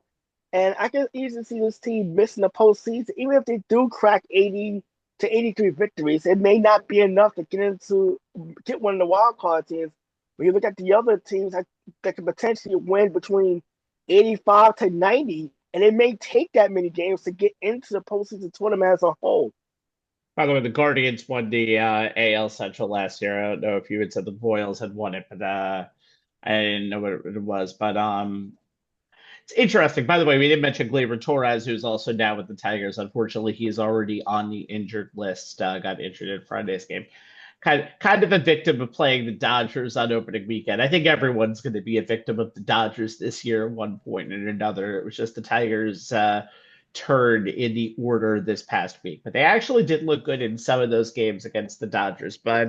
And I can easily see this team missing the postseason. Even if they do crack 80 to 83 victories, it may not be enough to get one of the wild card teams. When you look at the other teams that can potentially win between 85 to 90, and it may take that many games to get into the postseason tournament as a whole. By the way, the Guardians won the AL Central last year. I don't know if you had said the Royals had won it, but I didn't know what it was. But it's interesting. By the way, we didn't mention Gleyber Torres, who's also now with the Tigers. Unfortunately, he's already on the injured list. Got injured in Friday's game. Kind of a victim of playing the Dodgers on opening weekend. I think everyone's going to be a victim of the Dodgers this year at one point or another. It was just the Tigers' turn in the order this past week. But they actually did look good in some of those games against the Dodgers. But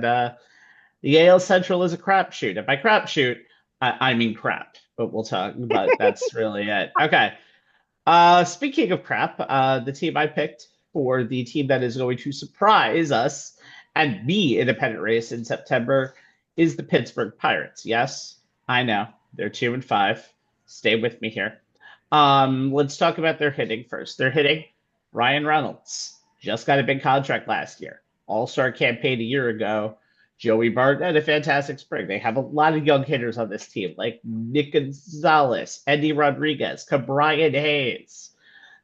the AL Central is a crapshoot. If I crapshoot, I mean crap. But we'll talk about that's really it. Okay. Speaking of crap, the team I picked for the team that is going to surprise us and be in a pennant race in September is the Pittsburgh Pirates. Yes, I know. They're 2-5. Stay with me here. Let's talk about their hitting first. Their hitting, Ryan Reynolds. Just got a big contract last year. All-Star campaign a year ago. Joey Bart had a fantastic spring. They have a lot of young hitters on this team, like Nick Gonzalez, Eddie Rodriguez, Cabrian Hayes.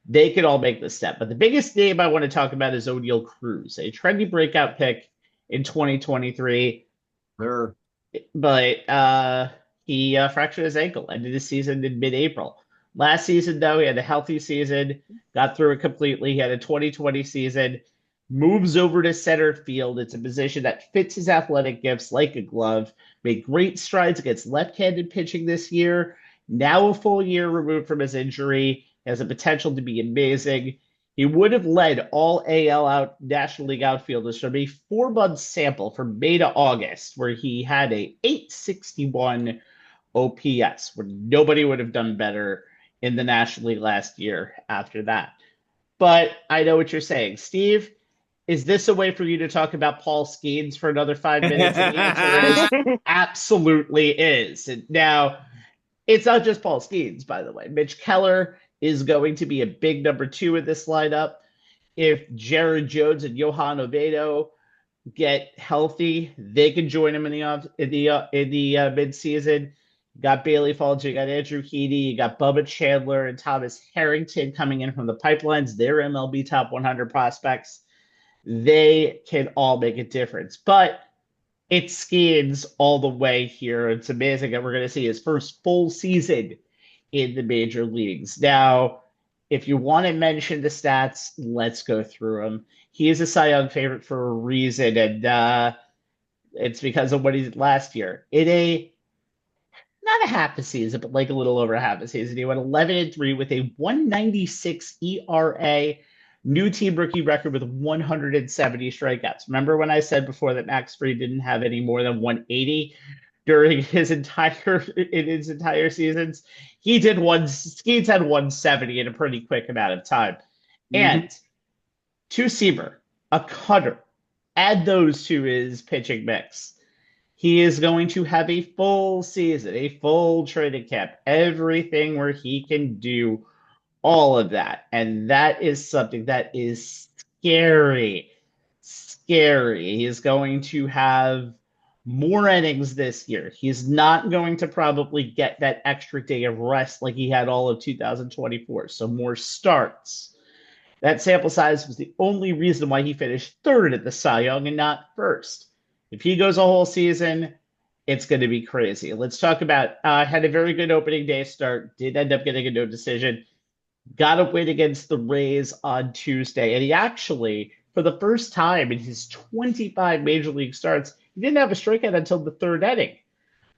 They could all make the step. But the biggest name I want to talk about is O'Neal Cruz, a trendy breakout pick in 2023. Sure. But he fractured his ankle, ended his season in mid-April. Last season, though, he had a healthy season, got through it completely. He had a 2020 season, moves over to center field. It's a position that fits his athletic gifts like a glove. Made great strides against left-handed pitching this year. Now a full year removed from his injury. Has the potential to be amazing. He would have led all AL National League outfielders from a 4-month sample from May to August, where he had a 861 OPS, where nobody would have done better in the National League last year after that. But I know what you're saying. Steve, is this a way for you to talk about Paul Skeens for another 5 minutes? And the answer is absolutely is. And now, it's not just Paul Skeens, by the way. Mitch Keller is going to be a big number 2 in this lineup. If Jared Jones and Johan Oviedo get healthy, they can join him in the midseason. You got Bailey Falls, you got Andrew Heaney, you got Bubba Chandler and Thomas Harrington coming in from the pipelines. They're MLB top 100 prospects. They can all make a difference. But it's Skeens all the way here. It's amazing that we're going to see his first full season in the major leagues. Now, if you want to mention the stats, let's go through them. He is a Cy Young favorite for a reason, and it's because of what he did last year. In a not a half a season, but like a little over half a season. He went 11-3 with a 196 ERA, new team rookie record with 170 strikeouts. Remember when I said before that Max Fried didn't have any more than 180 during his entire seasons? He's had 170 in a pretty quick amount of time. And two-seamer, a cutter, add those to his pitching mix. He is going to have a full season, a full training camp, everything where he can do all of that. And that is something that is scary. Scary. He is going to have more innings this year. He's not going to probably get that extra day of rest like he had all of 2024. So more starts. That sample size was the only reason why he finished third at the Cy Young and not first. If he goes a whole season, it's going to be crazy. Let's talk about had a very good opening day start, did end up getting a no decision, got a win against the Rays on Tuesday. And he actually, for the first time in his 25 major league starts, he didn't have a strikeout until the third inning.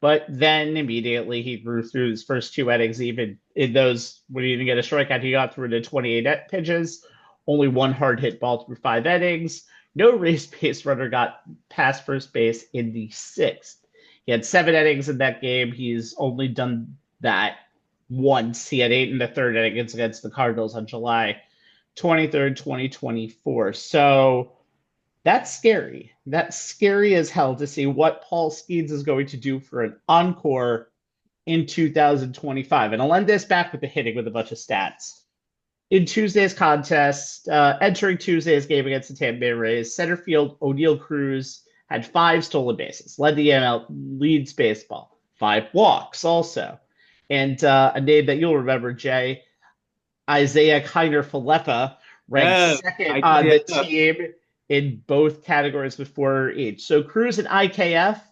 But then immediately he grew through his first two innings. Even in those, when he didn't get a strikeout, he got through to 28 pitches, only one hard hit ball through 5 innings. No race base runner got past first base in the 6th. He had 7 innings in that game. He's only done that once. He had 8 in the third inning against the Cardinals on July 23rd, 2024. So that's scary. That's scary as hell to see what Paul Skeens is going to do for an encore in 2025. And I'll end this back with the hitting with a bunch of stats. In Tuesday's contest, entering Tuesday's game against the Tampa Bay Rays, center field O'Neal Cruz had 5 stolen bases, led the NL, leads baseball, 5 walks also. And a name that you'll remember, Jay, Isaiah Kiner-Falefa, ranked second on the team in both categories with 4 each. So Cruz and IKF,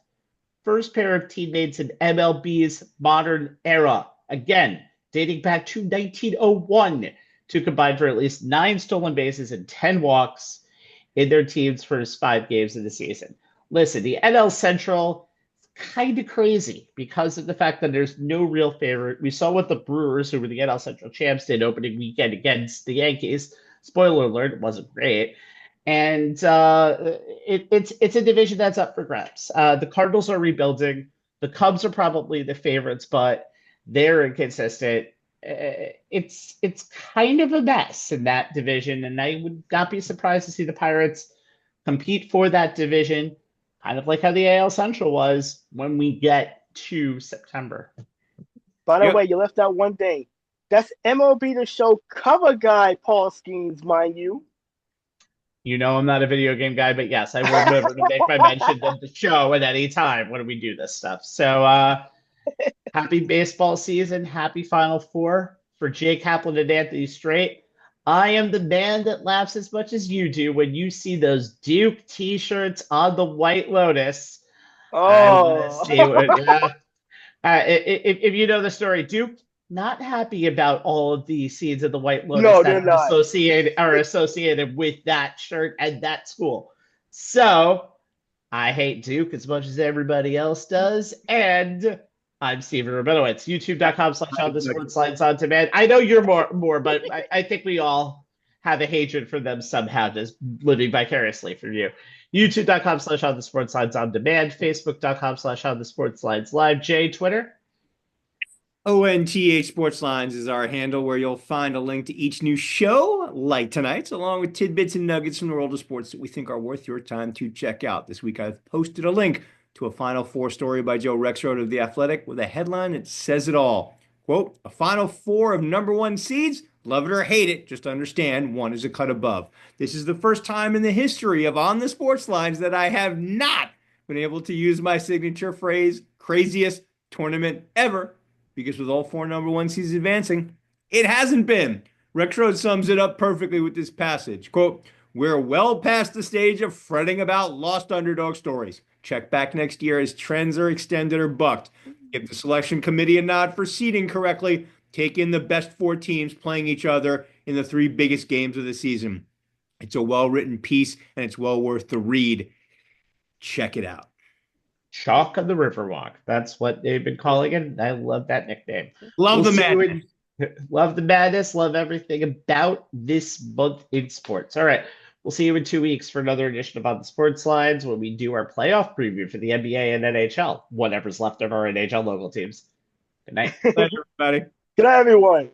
first pair of teammates in MLB's modern era. Again, dating back to 1901. To combine for at least 9 stolen bases and 10 walks in their team's first 5 games of the season. Listen, the NL Central is kind of crazy because of the fact that there's no real favorite. We saw what the Brewers, who were the NL Central champs, did opening weekend against the Yankees. Spoiler alert, it wasn't great. And it's a division that's up for grabs. The Cardinals are rebuilding. The Cubs are probably the favorites, but they're inconsistent. It's kind of a mess in that division, and I would not be surprised to see the Pirates compete for that division, kind of like how the AL Central was when we get to September. By the way, you left out one thing. That's MLB The Show cover guy, Paul Skeens, mind you. You know I'm not a video game guy, but yes, I will remember to make my mention of the show at any time when we do this stuff. So, happy baseball season. Happy Final Four for Jay Kaplan and Anthony Strait. I am the man that laughs as much as you do when you see those Duke t-shirts on the White Lotus. Oh. If you know the story, Duke not happy about all of the scenes of the White Lotus that are associated with that shirt and that school. So I hate Duke as much as everybody else does. And I'm Steven Rabinowitz, youtube.com/OnTheSportsLines-On-Demand. I know you're more, but I think we all have a hatred for them somehow, just living vicariously through you. youtube.com/OnTheSportsLines-On-Demand, facebook.com/OnTheSportsLines-Live. Jay, Twitter? ONTH Sportslines is our handle, where you'll find a link to each new show, like tonight's, along with tidbits and nuggets from the world of sports that we think are worth your time to check out. This week I've posted a link to a Final Four story by Joe Rexrode of The Athletic with a headline that says it all. Quote, a Final Four of number 1 seeds, love it or hate it, just understand one is a cut above. This is the first time in the history of On the Sports Lines that I have not been able to use my signature phrase, craziest tournament ever, because with all 4 number 1 seeds advancing, it hasn't been. Rexrode sums it up perfectly with this passage. Quote, we're well past the stage of fretting about lost underdog stories. Check back next year as trends are extended or bucked. Give the selection committee a nod for seeding correctly. Take in the best 4 teams playing each other in the 3 biggest games of the season. It's a well-written piece, and it's well worth the read. Check it out. Chalk of the Riverwalk. That's what they've been calling it. I love that nickname. Love the see you madness. love the madness. Love everything about this month in sports. All right. We'll see you in 2 weeks for another edition of On the Sports Lines when we do our playoff preview for the NBA and NHL, whatever's left of our NHL local teams. Good night. Pleasure, everybody. Good night, everyone.